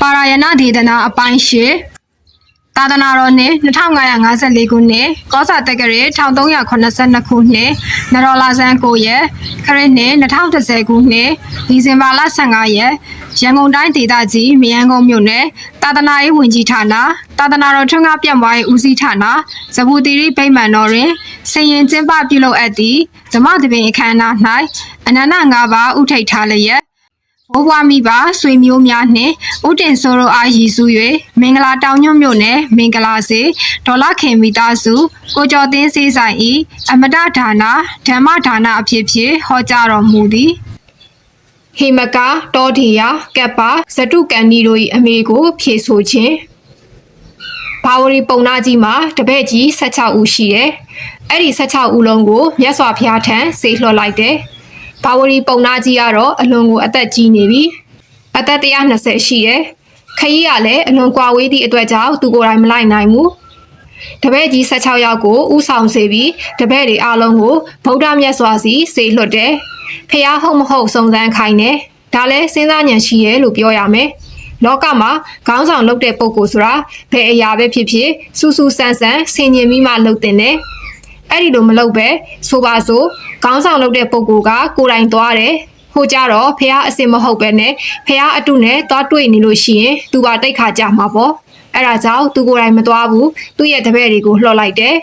ပါရယနာဒေသနာအပိုင်းရှိသာသနာတော်နှစ်2554ခုနှစ်ကောဇာတက္ကရာ1382ခုနှစ်နရောလာဇန်9ရက်ခရစ်နှစ်2010ခုနှစ်ဒီဇင်ဘာလ15ရက်ရန်ကုန်တိုင်းဒေသကြီးမရန်ကုန်မြို့နယ်သာသနာရေးဝန်ကြီးဌာနသာသနာတော်ထွန်းကားပြန့်ပွားရေးဦးစီးဌာနဇဘူတိရိဗိမာန်တော်တွင်ဆင်ရင်ကျင်းပပြုလုပ်အပ်သည့်ဓမ္မသဘင်အခမ်းအနား၌အနန္တ၅ပါးဥထိပ်ထားလျက်ဘိုးဘွားမိဘဆွေမျိုးများနှင့်ဥတင်စိုးတို့အားရည်စူး၍မင်္ဂလာတောင်ညွန့်မြို့နယ်မင်္ဂလာစေဒေါ်လာခင်မိသားစုကိုကျော်သိန်းစေးဆိုင်၏အမတဒါနာဓမ္မဒါနာအဖြစ်ဖြင့်ဟောကြားတော်မူသည်ဟိမကတောဒီယာကပ္ပဇတုကန်ဒီတို့၏အမေကိုဖြေဆိုခြင်းဘာဝရီပုံနာကြီးမှာတပည့်ကြီး16ဦးရှိတယ်အဲ့ဒီ16ဦးလုံးကိုမြတ်စွာဘုရားထံဆေးလွှတ်လိုက်တယ်ဘာဝရီပုံနာကြီးကတော့အလွန်ကိုအသက်ကြီးနေပြီအသက်120ရှိတယ်ခရီးကလည်းအလွန်ကွာဝေးသည့်အတွက်ကြောင့်သူကိုယ်တိုင်မလိုက်နိုင်ဘူးတပည့်ကြီး16ယောက်ကိုဥဆောင်စေပြီးတပည့်တွေအားလုံးကိုဗုဒ္ဓမြတ်စွာစီစေလွှတ်တယ်ဖះဟုတ်မဟုတ်စုံစမ်းခိုင်းတယ်ဒါလည်းစဉ်းစားဉာဏ်ရှိရဲ့လို့ပြောရမယ်လောကမှာခေါင်းဆောင်လုပ်တဲ့ပုဂ္ဂိုလ်ဆိုတာဘယ်အရာပဲဖြစ်ဖြစ်စူးစူးဆန်းဆန်းဆင်ញင်ပြီးမှလုပ်တင်တယ်အဲ့ဒီလိုမလုပ်ပဲဆိုပါစို့ခေါင်းဆောင်လုပ်တဲ့ပုဂ္ဂိုလ်ကကိုယ်တိုင်သွားတယ်ဟိုကြတော့ဖះအစင်မဟုတ်ပဲနဲ့ဖះအတုနဲ့သွားတွေ့နေလို့ရှိရင်သူပါတိတ်ခါကြမှာပေါ့အဲ့ဒါကြောင့်သူကိုယ်တိုင်မသွားဘူးသူ့ရဲ့တပည့်တွေကိုလှော်လိုက်တယ်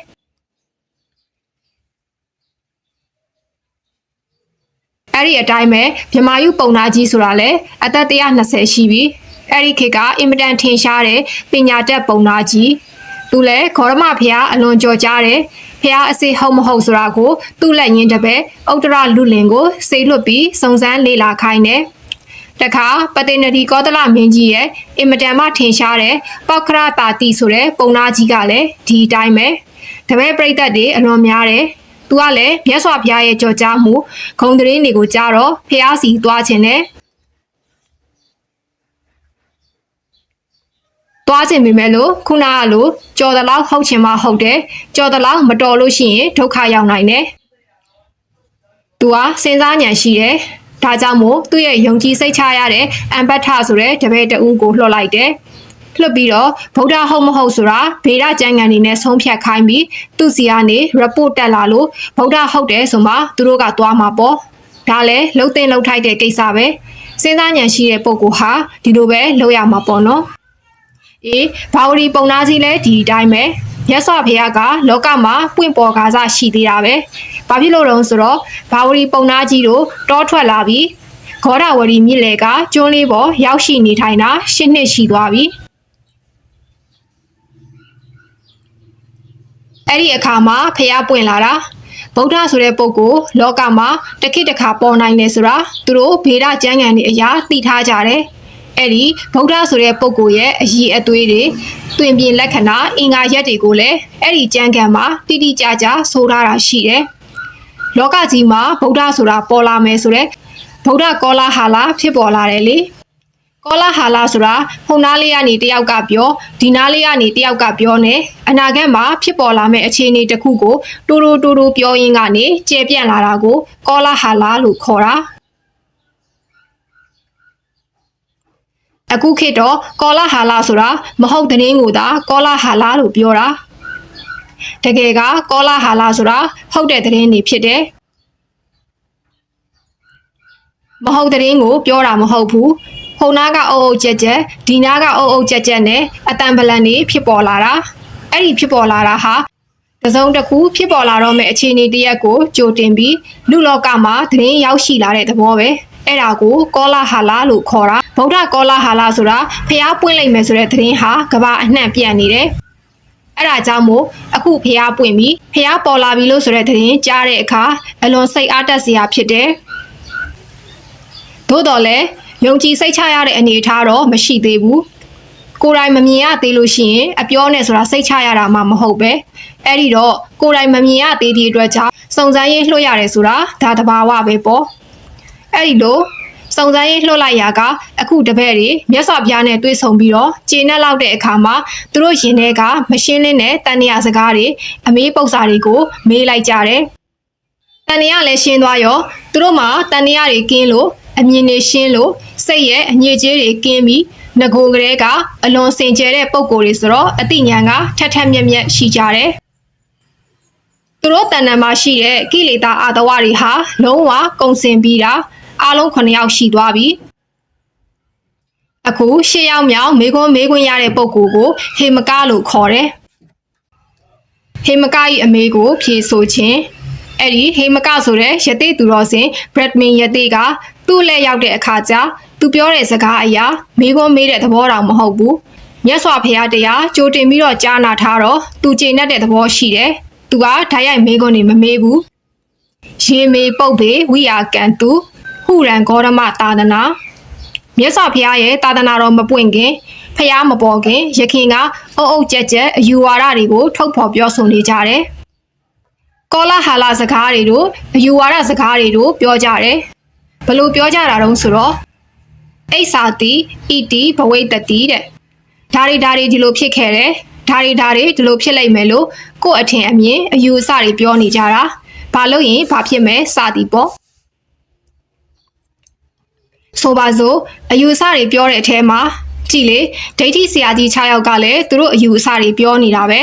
အဲ့ဒီအတိုင်းပဲမြမာယုပုံနာကြီးဆိုတာလေအသက်120ရှိပြီအဲ့ဒီခေတ်ကအင်မတန်ထင်ရှားတဲ့ပညာတတ်ပုံနာကြီးသူလည်းဂေါရမဖះအလွန်ကြော်ကြားတယ်ဖះအစစ်ဟုတ်မဟုတ်ဆိုတာကိုသူ့လက်ရင်းတပည့်ဥတ္တရလူလင်ကိုစေလွတ်ပြီးစုံစမ်းလေ့လာခိုင်းတယ်တခါပတေနဒီကောသလမင်းကြီးရဲ့အင်မတန်မှထင်ရှားတဲ့ပောက္ခရတာတိဆိုတဲ့ပုံနာကြီးကလည်းဒီအတိုင်းပဲတပည့်ပြိတ္တတွေအလွန်များတယ်သူကလည်းမြတ်စွာဘုရားရဲ့ကြော်ကြားမှုဂုံသတင်းတွေကိုကြားတော့ဖះစီသွားခြင်းနဲ့သွားခြင်းပြီမဲ့လို့ခုနကလိုကြော်တလောက်ဟုတ်ချင်မှဟုတ်တယ်ကြော်တလောက်မတော်လို့ရှိရင်ဒုက္ခရောက်နိုင်တယ်သူကစဉ်းစားဉာဏ်ရှိတယ်ဒါကြောင့်မို့သူ့ရဲ့ယုံကြည်စိတ်ချရတဲ့အံပတ်ထဆိုတဲ့တပည့်တဦးကိုလှော်လိုက်တယ်လွတ်ပြီးတော့ဗုဒ္ဓဟုတ်မဟုတ်ဆိုတာဗေဒကျမ်းဂန်တွေနဲ့ဆုံးဖြတ်ခိုင်းပြီးသူ့စီကနေ report တက်လာလို့ဗုဒ္ဓဟုတ်တယ်ဆိုမှသူတို့ကသွားမှာပေါ့ဒါလည်းလှုပ်တင်လှုပ်ထိုက်တဲ့ကိစ္စပဲစဉ်းစားဉာဏ်ရှိတဲ့ပုဂ္ဂိုလ်ဟာဒီလိုပဲလုပ်ရမှာပေါ့နော်အေးဘာဝရီပုံနာကြီးလည်းဒီအတိုင်းပဲမြတ်စွာဘုရားကလောကမှာပွင့်ပေါ်ကားစားရှိသေးတာပဲဘာဖြစ်လို့တော့ဆိုတော့ဘာဝရီပုံနာကြီးတို့တောထွက်လာပြီးဂေါရဝရီမြစ်လေကကျွန်းလေးပေါ်ရောက်ရှိနေထိုင်တာ10နှစ်ရှိသွားပြီအဲ့ဒီအခါမှာဖះပွင့်လာတာဗုဒ္ဓဆိုတဲ့ပုဂ္ဂိုလ်လောကမှာတစ်ခေတ်တစ်ခါပေါ်နိုင်တယ်ဆိုတာသူတို့ဗေဒကျမ်းဂန်တွေအရာသိထားကြတယ်အဲ့ဒီဗုဒ္ဓဆိုတဲ့ပုဂ္ဂိုလ်ရဲ့အည်အသွေးတွေတွင်ပြင်လက္ခဏာအင်္ဂါရက်တွေကိုလည်းအဲ့ဒီကျမ်းဂန်မှာတိတိကျကျဆိုထားတာရှိတယ်လောကကြီးမှာဗုဒ္ဓဆိုတာပေါ်လာမယ်ဆိုတဲ့ဗုဒ္ဓကောလာဟာလာဖြစ်ပေါ်လာတယ်လေကောလာဟာလာဆိုတာဟိုနားလေးကနေတယောက်ကပြောဒီနားလေးကနေတယောက်ကပြောနေအနာဂတ်မှာဖြစ်ပေါ်လာမယ့်အခြေအနေတစ်ခုကိုတိုးတိုးပြောရင်းကနေကျယ်ပြန့်လာတာကိုကောလာဟာလာလို့ခေါ်တာအခုခေတ်တော့ကောလာဟာလာဆိုတာမဟုတ်တဲ့င်းကိုသာကောလာဟာလာလို့ပြောတာတကယ်ကကောလာဟာလာဆိုတာဟုတ်တဲ့တဲ့င်းနေဖြစ်တယ်မဟုတ်တဲ့င်းကိုပြောတာမဟုတ်ဘူးဟိုနားကအုပ်အုပ်ကြက်ကြက်ဒီနားကအုပ်အုပ်ကြက်ကြက်နဲ့အတန်ပလန်နေဖြစ်ပေါ်လာတာအဲ့ဒီဖြစ်ပေါ်လာတာဟာတစုံတစ်ခုဖြစ်ပေါ်လာတော့မယ့်အခြေအနေတရက်ကိုကြိုတင်ပြီးလူလောကမှာသတင်းရောက်ရှိလာတဲ့သဘောပဲအဲ့ဒါကိုကောလာဟာလာလို့ခေါ်တာဗုဒ္ဓကောလာဟာလာဆိုတာဖះပွင့်လိုက်မယ်ဆိုတဲ့သတင်းဟာကဘာအနှံ့ပြန့်နေတယ်အဲ့ဒါကြောင့်မို့အခုဖះပွင့်ပြီးဖះပေါ်လာပြီလို့ဆိုတဲ့သတင်းကြားတဲ့အခါအလွန်စိတ်အားတက်စရာဖြစ်တယ်သို့တော်လည်းယုံကြည်စိတ်ချရတဲ့အနေအထားတော့မရှိသေးဘူးကိုယ်တိုင်မမြင်ရသေးလို့ရှိရင်အပြောနဲ့ဆိုတာစိတ်ချရတာမှမဟုတ်ပဲအဲ့ဒီတော့ကိုယ်တိုင်မမြင်ရသေးတဲ့အတွက်ကြောင့်စုံစမ်းရေးလွှတ်ရတယ်ဆိုတာဒါတဘာဝပဲပေါ့အဲ့ဒီလိုစုံစမ်းရေးလွှတ်လိုက်ရာကအခုတပည့်တွေမြတ်စွာဘုရားနဲ့တွေ့ဆုံပြီးတော့ကျေနပ်လောက်တဲ့အခါမှာသူတို့ရင်ထဲကမရှင်းလင်းတဲ့တန်တရားစကားတွေအမေးပု္ပ္ပာတွေကိုမေးလိုက်ကြတယ်တန်တရားလည်းရှင်းသွားရောသူတို့မှာတန်တရားတွေကင်းလို့အမြင်တွေရှင်းလို့စိတ်ရဲ့အညစ်အကြေးတွေကင်းပြီး ငကိုကလေးကအလွန်စင်ကြယ်တဲ့ပုံကိုယ်တွေဆိုတော့အသိဉာဏ်ကထက်ထက်မြက်မြက်ရှိကြတယ်သူတို့တဏ္ဍာမှာရှိတဲ့ကိလေသာအာတဝတွေဟာလုံးဝကုန်စင်ပြီးတာအားလုံး9ယောက်ရှိသွားပြီအခု10ယောက်မြောက်မေခွန်းမေးခွင့်ရတဲ့ပုံကိုယ်ကိုဟေမကလို့ခေါ်တယ်ဟေမက၏အမေကိုဖြေဆိုခြင်းအဲ့ဒီဟေမကဆိုတဲ့ယသိသူတော်စင်ဘရက်မင်ယသိကသူ့လက်ရောက်တဲ့အခါကျသူပြောတဲ့စကားအရာမေခွန်းမေးတဲ့သဘောတောင်မဟုတ်ဘူးမြတ်စွာဘုရားတရားကြိုတင်ပြီးတော့ကြားနာထားတော့သူကျေနပ်တဲ့သဘောရှိတယ်သူကဓာတ်ရိုက်မေခွန်းနေမမေးဘူးရေမေပုတ်ပေဝိယာကံတုဟုရန်ဂေါရမသာသနာမြတ်စွာဘုရားရဲ့သာသနာတော်မပွင့်ခင်ဖျားမပေါ်ခင်ယခင်ကအုပ်အုပ်ကြက်ကြက်အယူဝါဒတွေကိုထုတ်ဖော်ပြောဆိုနေကြတယ်ကောလာဟာလာစကားတွေတို့အယူဝါဒစကားတွေတို့ပြောကြတယ်ဘလို့ပြောကြတာတုံးဆိုတော့အိစာတိဣတိဘဝိတ္တိတဲ့ဒါတွေဒီလိုဖြစ်ခဲ့တယ်ဒါတွေဒီလိုဖြစ်လိမ့်မယ်လို့ကို့အထင်အမြင်အယူအဆတွေပြောနေကြတာဘာလို့ရင်ဘာဖြစ်မယ်စသည်ပေါ့ဆိုပါစို့အယူအဆတွေပြောတဲ့အထဲမှာကြည့်လေဒိဋ္ဌိဆရာကြီး6ယောက်ကလည်းသူတို့အယူအဆတွေပြောနေတာပဲ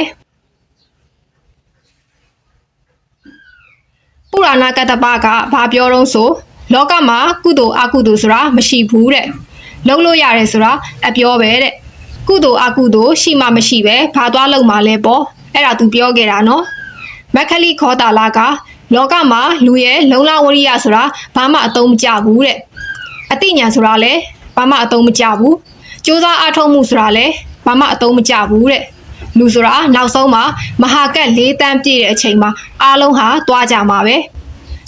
ပုရဏကတ္တပကဘာပြောတော့ဆိုလောကမှာကုသိုလ်အကုသိုလ်ဆိုတာမရှိဘူးတဲ့လုံးလို့ရတယ်ဆိုတာအပြောပဲတဲ့ကုသိုလ်အကုသိုလ်ရှိမှမရှိပဲဘာသွားလုံးမှလဲပေါ့အဲ့ဒါသူပြောခဲ့တာနော်မက္ခလိခောတာလာကလောကမှာလူရဲ့လုံလဝရိယဆိုတာဘာမှအသုံးမကျဘူးတဲ့အသိဉာဏ်ဆိုတာလည်းဘာမှအသုံးမကျဘူးကြိုးစားအားထုတ်မှုဆိုတာလည်းဘာမှအသုံးမကျဘူးတဲ့လူဆိုတာနောက်ဆုံးမှာမဟာကတ်၄တန်းပြည့်တဲ့အချိန်မှာအားလုံးဟာသွားကြမှာပဲ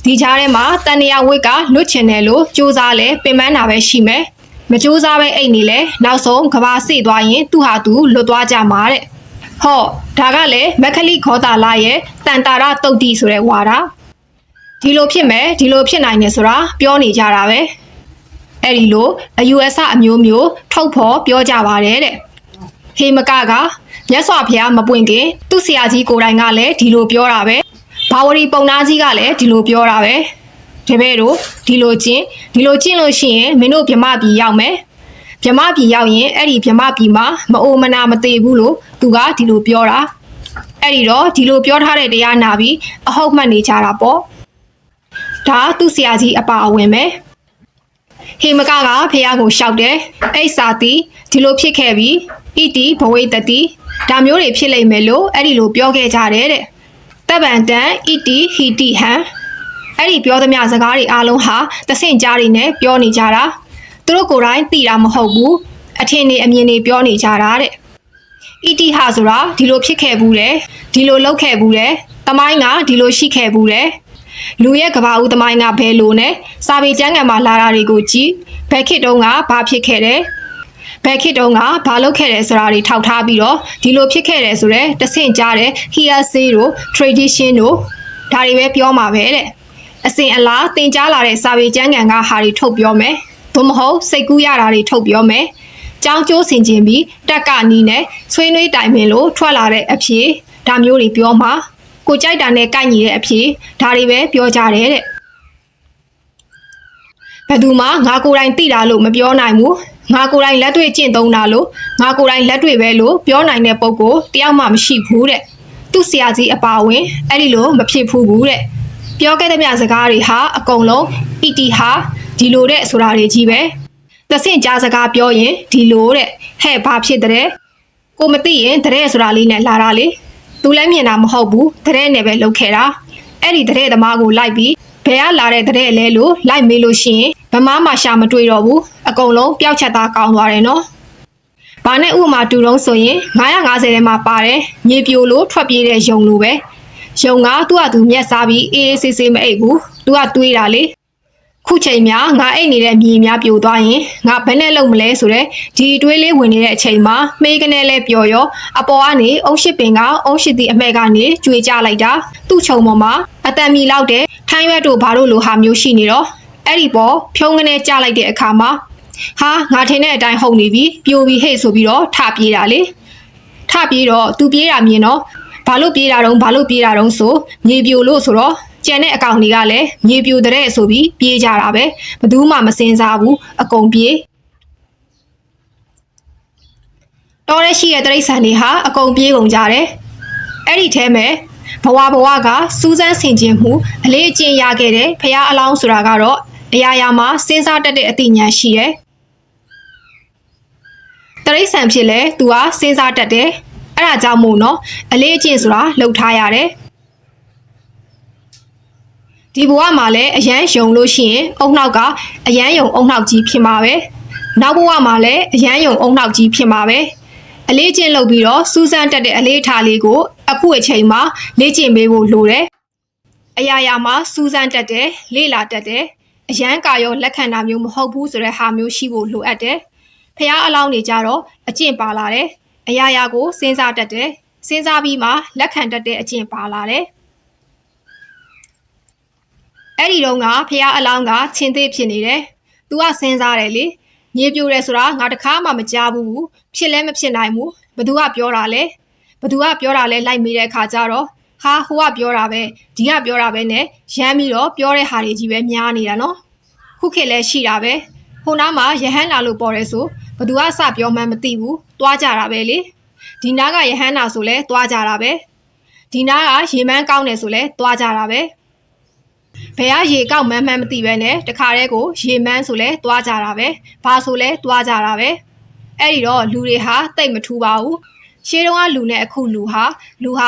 ဒီကြားထဲမှာတဏှာဝိတ်ကလွတ်ချင်တယ်လို့ကြိုးစားလဲပင်ပန်းတာပဲရှိမယ်မကြိုးစားပဲအိတ်နေလဲနောက်ဆုံးကဘာစေ့သွားရင်သူဟာသူလွတ်သွားကြမှာတဲ့ဟောဒါကလည်းမက္ခလိခောတာလာရဲ့တန်တာရတုတ်တိဆိုတဲ့ဝါဒဒီလိုဖြစ်မယ်ဒီလိုဖြစ်နိုင်တယ်ဆိုတာပြောနေကြတာပဲအဲ့ဒီလိုအယူအဆအမျိုးမျိုးထုတ်ဖော်ပြောကြပါတယ်တဲ့ဟေမကမြတ်စွာဘုရားမပွင့်ခင်သူ့ဆရာကြီးကိုယ်တိုင်ကလည်းဒီလိုပြောတာပဲဘာဝရီပုံနာကြီးကလည်းဒီလိုပြောတာပဲတပည့်တို့ဒီလိုကျင့်လို့ရှိရင်မင်းတို့ဗြဟ္မပြည်ရောက်မယ်ဗြဟ္မပြည်ရောက်ရင်အဲ့ဒီဗြဟ္မပြည်မှာမအိုမနာမသေးဘူးလို့သူကဒီလိုပြောတာအဲ့ဒီတော့ဒီလိုပြောထားတဲ့တရားနာပြီးအဟုတ်မှတ်နေကြတာပေါ့ဒါသူ့ဆရာကြီးအပါအဝင်ပဲဟေမကဖះကိုရှောက်တယ်အိစာတိဒီလိုဖြစ်ခဲ့ပြီးဣတိဘဝိတ္တိဒါမျိုးတွေဖြစ်လိမ့်မယ်လို့အဲ့ဒီလိုပြောခဲ့ကြတယ်တဲ့တပ္ပံတံဣတိဟိတိဟံအဲ့ဒီပြောသမျှစကားတွေအားလုံးဟာတဆင့်ကြားတွေနဲ့ပြောနေကြတာသူတို့ကိုယ်တိုင်သိတာမဟုတ်ဘူးအထင်တွေအမြင်တွေပြောနေကြတာတဲ့ဣတိဟဆိုတာဒီလိုဖြစ်ခဲ့ဘူးတဲ့ဒီလိုလုပ်ခဲ့ဘူးတဲ့တမိုင်းကဒီလိုရှိခဲ့ဘူးတဲ့လူရဲ့ကဘာဦးသမိုင်းကဘယ်လိုနဲ့စာပေကျမ်းဂန်မှာလာတာတွေကိုကြည့်ဘယ်ခေတ်တုန်းကဘာဖြစ်ခဲ့တယ်ဘယ်ခေတ်တုန်းကဘာလုပ်ခဲ့တယ်ဆိုတာတွေထောက်ထားပြီးတော့ဒီလိုဖြစ်ခဲ့တယ်ဆိုတော့တဆင့်ကြားတဲ့ hearsay တို့ tradition တို့ဒါတွေပဲပြောမှာပဲတဲ့အစဉ်အလာသင်ကြားလာတဲ့စာပေကျမ်းဂန်ကဟာတွေထုတ်ပြောမယ်သို့မဟုတ်စိတ်ကူးရတာတွေထုတ်ပြောမယ်ကြောင်းကျိုးဆင်ခြင်ပြီးတက်ကအနီးနဲ့ဆွေးနွေးတိုင်ပင်လို့ထွက်လာတဲ့အဖြစ်ဒါမျိုးတွေပြောမှာကိုကြိုက်တာနဲ့ကိုက်ညီတဲ့အဖြစ်ဒါတွေပဲပြောကြတယ်တဲ့ဘယ်သူမှငါကိုယ်တိုင်သိတာလို့မပြောနိုင်ဘူးငါကိုယ်တိုင်လက်တွေ့ကျင့်သုံးတာလို့ငါကိုယ်တိုင်လက်တွေ့ပဲလို့ပြောနိုင်တဲ့ပုံကိုတယောက်မှမရှိဘူးတဲ့သူ့ဆရာကြီးအပါဝင်အဲ့ဒီလိုမဖြစ်ဘူးတဲ့ပြောခဲ့တဲ့မြစကားတွေဟာအကုန်လုံးဣတိဟာဒီလိုတဲ့ဆိုတာတွေကြီးပဲသဆင့်ကြားစကားပြောရင်ဒီလိုတဲ့ဟဲ့ဘာဖြစ်တဲ့ကိုမသိရင်တဲ့ဆိုတာလေးနဲ့လာတာလေသူလည်းမြင်တာမဟုတ်ဘူးတဲ့နဲ့ပဲလုပ်ခဲ့တာအဲ့ဒီတဲ့သမားကိုလိုက်ပြီးဘယ်ကလာတဲ့တဲ့လဲလို့လိုက်မေးလို့ရှိရင်ဗမားမှရှာမတွေ့တော့ဘူးအကုန်လုံးပျောက်ချက်သားကောင်းသွားတယ်နော်ဘာနဲ့ဥပမာတူတုံးဆိုရင်950ထဲမှာပါတယ်မြေပြိုလို့ထွက်ပြေးတဲ့ယုံလိုပဲယုံကသူ့ဟာသူမျက်စားပြီးအေးအေးဆေးဆေးမအိပ်ဘူးသူကတွေးတာလေခုချိန်များငါအိတ်နေတဲ့မြေများပြိုသွားရင်ငါဘယ်နဲ့လုံမလဲဆိုတော့ဒီတွေးလေးဝင်နေတဲ့အချိန်မှာမေးကနေလဲပျော်ရောအပေါ်ကနေအုံးရှိပင်ကအုံးရှိသည့်အမဲ့ကနေကြွေကြလိုက်တာသူ့ခြုံပေါ်မှာအတန်မီလောက်တဲ့ထိုင်းရွက်တို့ဘာလို့လိုဟာမျိုးရှိနေတော့အဲ့ဒီပေါ်ဖြုံးကနေကြလိုက်တဲ့အခါမှာဟာငါထင်တဲ့အတိုင်းဟုတ်နေပြီပြိုပြီးဟဲ့ဆိုပြီးတော့ထပြေးတာလေထပြေးတော့သူပြေးတာမြင်တော့ဘာလို့ပြေးတာတုံးဆိုမြေပြိုလို့ဆိုတော့ကျန်တဲ့အကောင်တွေကလည်းမြေပြိုတဲ့ဆိုပြီးပြေးကြတာပဲဘယ်သူမှမစင်စားဘူးအကုန်ပြေး တော်ရဲရှိတဲ့တိရစ္ဆာန်တွေဟာအကုန်ပြေးကုန်ကြတယ်အဲ့ဒီထဲမှာဘဝကစူးစမ်းဆင်ခြင်မှုအလေးအကျင့်ရခဲ့တဲ့ဖရာအလောင်းဆိုတာကတော့အရာရာမှာစဉ်းစားတတ်တဲ့အသိဉာဏ်ရှိတယ်တိရစ္ဆာန်ဖြစ်လဲသူကစဉ်းစားတတ်တယ်အဲ့ဒါကြောင့်မို့နော်အလေးအကျင့်ဆိုတာလှုပ်ထားရတယ်ဒီဘဝမှာလည်းအရန်ယုံလို့ရှိရင်အုံနောက်ကအရန်ယုံအုံနောက်ကြီးဖြစ်မှာပဲနောက်ဘဝမှာလည်းအရန်ယုံအုံနောက်ကြီးဖြစ်မှာပဲအလေးကျင့်လုပ်ပြီးတော့စူးစမ်းတတ်တဲ့အလေးထားလေးကိုအခုအချိန်မှာလေ့ကျင့်ပေးဖို့လိုတယ်အရာရာမှာစူးစမ်းတတ်တယ်လေ့လာတတ်တယ်အရန်ကာရောလက်ခံတာမျိုးမဟုတ်ဘူးဆိုတဲ့ဟာမျိုးရှိဖို့လိုအပ်တယ်ဖះအလောင်းနေကြတော့အကျင့်ပါလာတယ်အရာရာကိုစဉ်းစားတတ်တယ်စဉ်းစားပြီးမှလက်ခံတတ်တဲ့အကျင့်ပါလာတယ်အဲ့ဒီတော့ကဖះအလောင်းကချင်းသေးဖြစ်နေတယ်။ तू ကစဉ်းစားတယ်လေ။မြေပြိုတယ်ဆိုတာငါတခါမှမကြားဘူး။ဖြစ်လဲမဖြစ်နိုင်ဘူး။ဘသူကပြောတာလဲ။ဘသူကပြောတာလဲလိုက်မိတဲ့အခါကျတော့ဟာဟိုကပြောတာပဲဒီကပြောတာပဲနဲ့ရမ်းပြီးတော့ပြောတဲ့ဟာတွေကြီးပဲများနေတာနော်။ခုခေတ်လဲရှိတာပဲ။ဟိုနားမှာရဟန်းလာလို့ပေါ်တယ်ဆိုဘသူကစပြောမှန်းမသိဘူး။သွားကြတာပဲလေ။ဒီနားကရဟန်းလာဆိုလဲသွားကြတာပဲ။ဒီနားကရေမန်းကောင်းတယ်ဆိုလဲသွားကြတာပဲ။ဘယ်ကရေကောက်မှန်းမသိပဲနဲ့တခါတည်းကိုရေမန်းဆိုလဲသွားကြတာပဲဘာဆိုလဲသွားကြတာပဲအဲ့ဒီတော့လူတွေဟာတိတ်မထူပါဘူးရှေးတုန်းကလူနဲ့အခုလူဟာ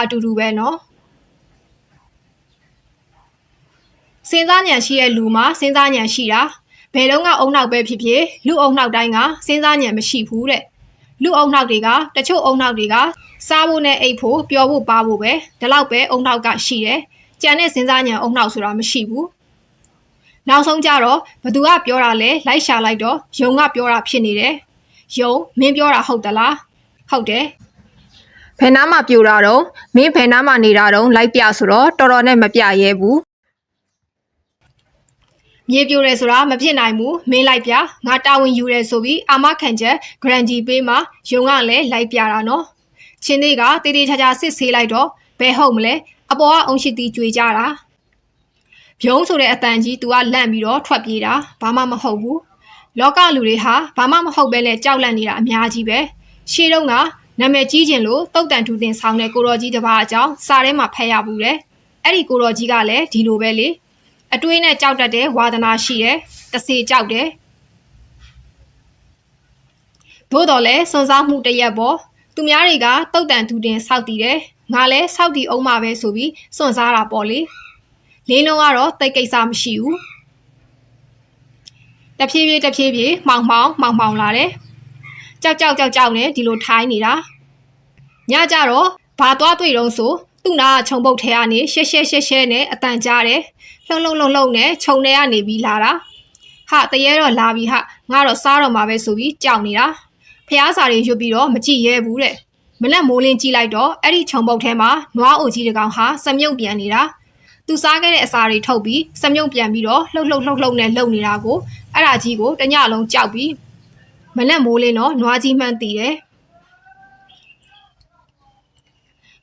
အတူတူပဲနော်စဉ်းစားဉာဏ်ရှိတဲ့လူမှာစဉ်းစားဉာဏ်ရှိတာဘယ်တော့ကအုံနောက်ပဲဖြစ်ဖြစ်လူအုံနောက်တိုင်းကစဉ်းစားဉာဏ်မရှိဘူးတဲ့လူအုံနောက်တွေကတချို့အုံနောက်တွေကစားဖို့နဲ့အိပ်ဖို့ပျော်ဖို့ပါဖို့ပဲဒီလောက်ပဲအုံနောက်ကရှိတယ်ကျန်တဲ့စဉ်းစားဉာဏ်အုံနောက်ဆိုတာမရှိဘူးနောက်ဆုံးကြတော့ဘသူကပြောတာလဲလိုက်ရှာလိုက်တော့ယုံကပြောတာဖြစ်နေတယ်ယုံမင်းပြောတာဟုတ်သလားဟုတ်တယ်ဘယ်နားမှာပြိုတာတော့မင်းဘယ်နားမှာနေတာတော့လိုက်ပြဆိုတော့တော်တော်နဲ့မပြရဲဘူးမြေပြိုတယ်ဆိုတာမဖြစ်နိုင်ဘူးမင်းလိုက်ပြငါတာဝန်ယူရဲဆိုပြီးအာမခံချက်ဂရန်တီပေးမှယုံကလည်းလိုက်ပြတာနော်ချင်းသေးကတေးသေးချာချာစစ်ဆေးလိုက်တော့ဘယ်ဟုတ်မလဲအပေါ်ကအုံရှိတီကြွေကြတာပြုံးဆိုတဲ့အတန်ကြီး तू ကလန့်ပြီးတော့ထွက်ပြေးတာဘာမှမဟုတ်ဘူးလောကလူတွေဟာဘာမှမဟုတ်ပဲနဲ့ကြောက်လန့်နေတာအများကြီးပဲရှေးတုန်းကနာမည်ကြီးခြင်းလို့တုတ်တန်ထူတင်ဆောင်တဲ့ကိုတော်ကြီးတစ်ပါးအကြောင်းစာထဲမှာဖတ်ရဘူးတဲ့အဲ့ဒီကိုတော်ကြီးကလည်းဒီလိုပဲလေအတွေးနဲ့ကြောက်တတ်တဲ့ဝါသနာရှိတယ်တစေကြောက်တယ်သို့တော်လည်းစွန့်စားမှုတရက်ပေါ်သူများတွေကတုတ်တန်ထူတင်ဆောက်တည်တယ်ငါလည်းဆောက်တည်အောင်မှာပဲဆိုပြီးစွန့်စားတာပေါ့လေလင်းလုံးကတော့တိတ်ကိစ္စမရှိဘူးတဖြည်းဖြည်းမှောင်လာတယ်ကြောက်နဲ့ဒီလိုထိုင်းနေတာညကြတော့ဘာသွားတွေ့တော့ဆိုသူ့နာခြုံပုတ်ထဲကနေရှဲနဲ့အတန်ကြားတယ်လှုံနဲ့ခြုံထဲကနေပြီးလာတာဟာတရေတော့လာပြီဟာငါတော့စားတော့မှာပဲဆိုပြီးကြောက်နေတာဖျားစာတွေရွတ်ပြီးတော့မကြည့်ရဲဘူးတဲ့မနဲ့မိုးလင်းကြည့်လိုက်တော့အဲ့ဒီခြုံပုတ်ထဲမှာနွားအိုကြီးတစ်ကောင်ဟာစမြုပ်ပြန်နေတာသူစားခဲ့တဲ့အစာတွေထုတ်ပြီးစမြုပ်ပြန်ပြီးတော့လှုပ်နဲ့လှုပ်နေတာကိုအဲ့ဒါကြီးကိုတညလုံးကြောက်ပြီးမနဲ့မိုးလင်းတော့နွားကြီးမှန်းတည်တယ်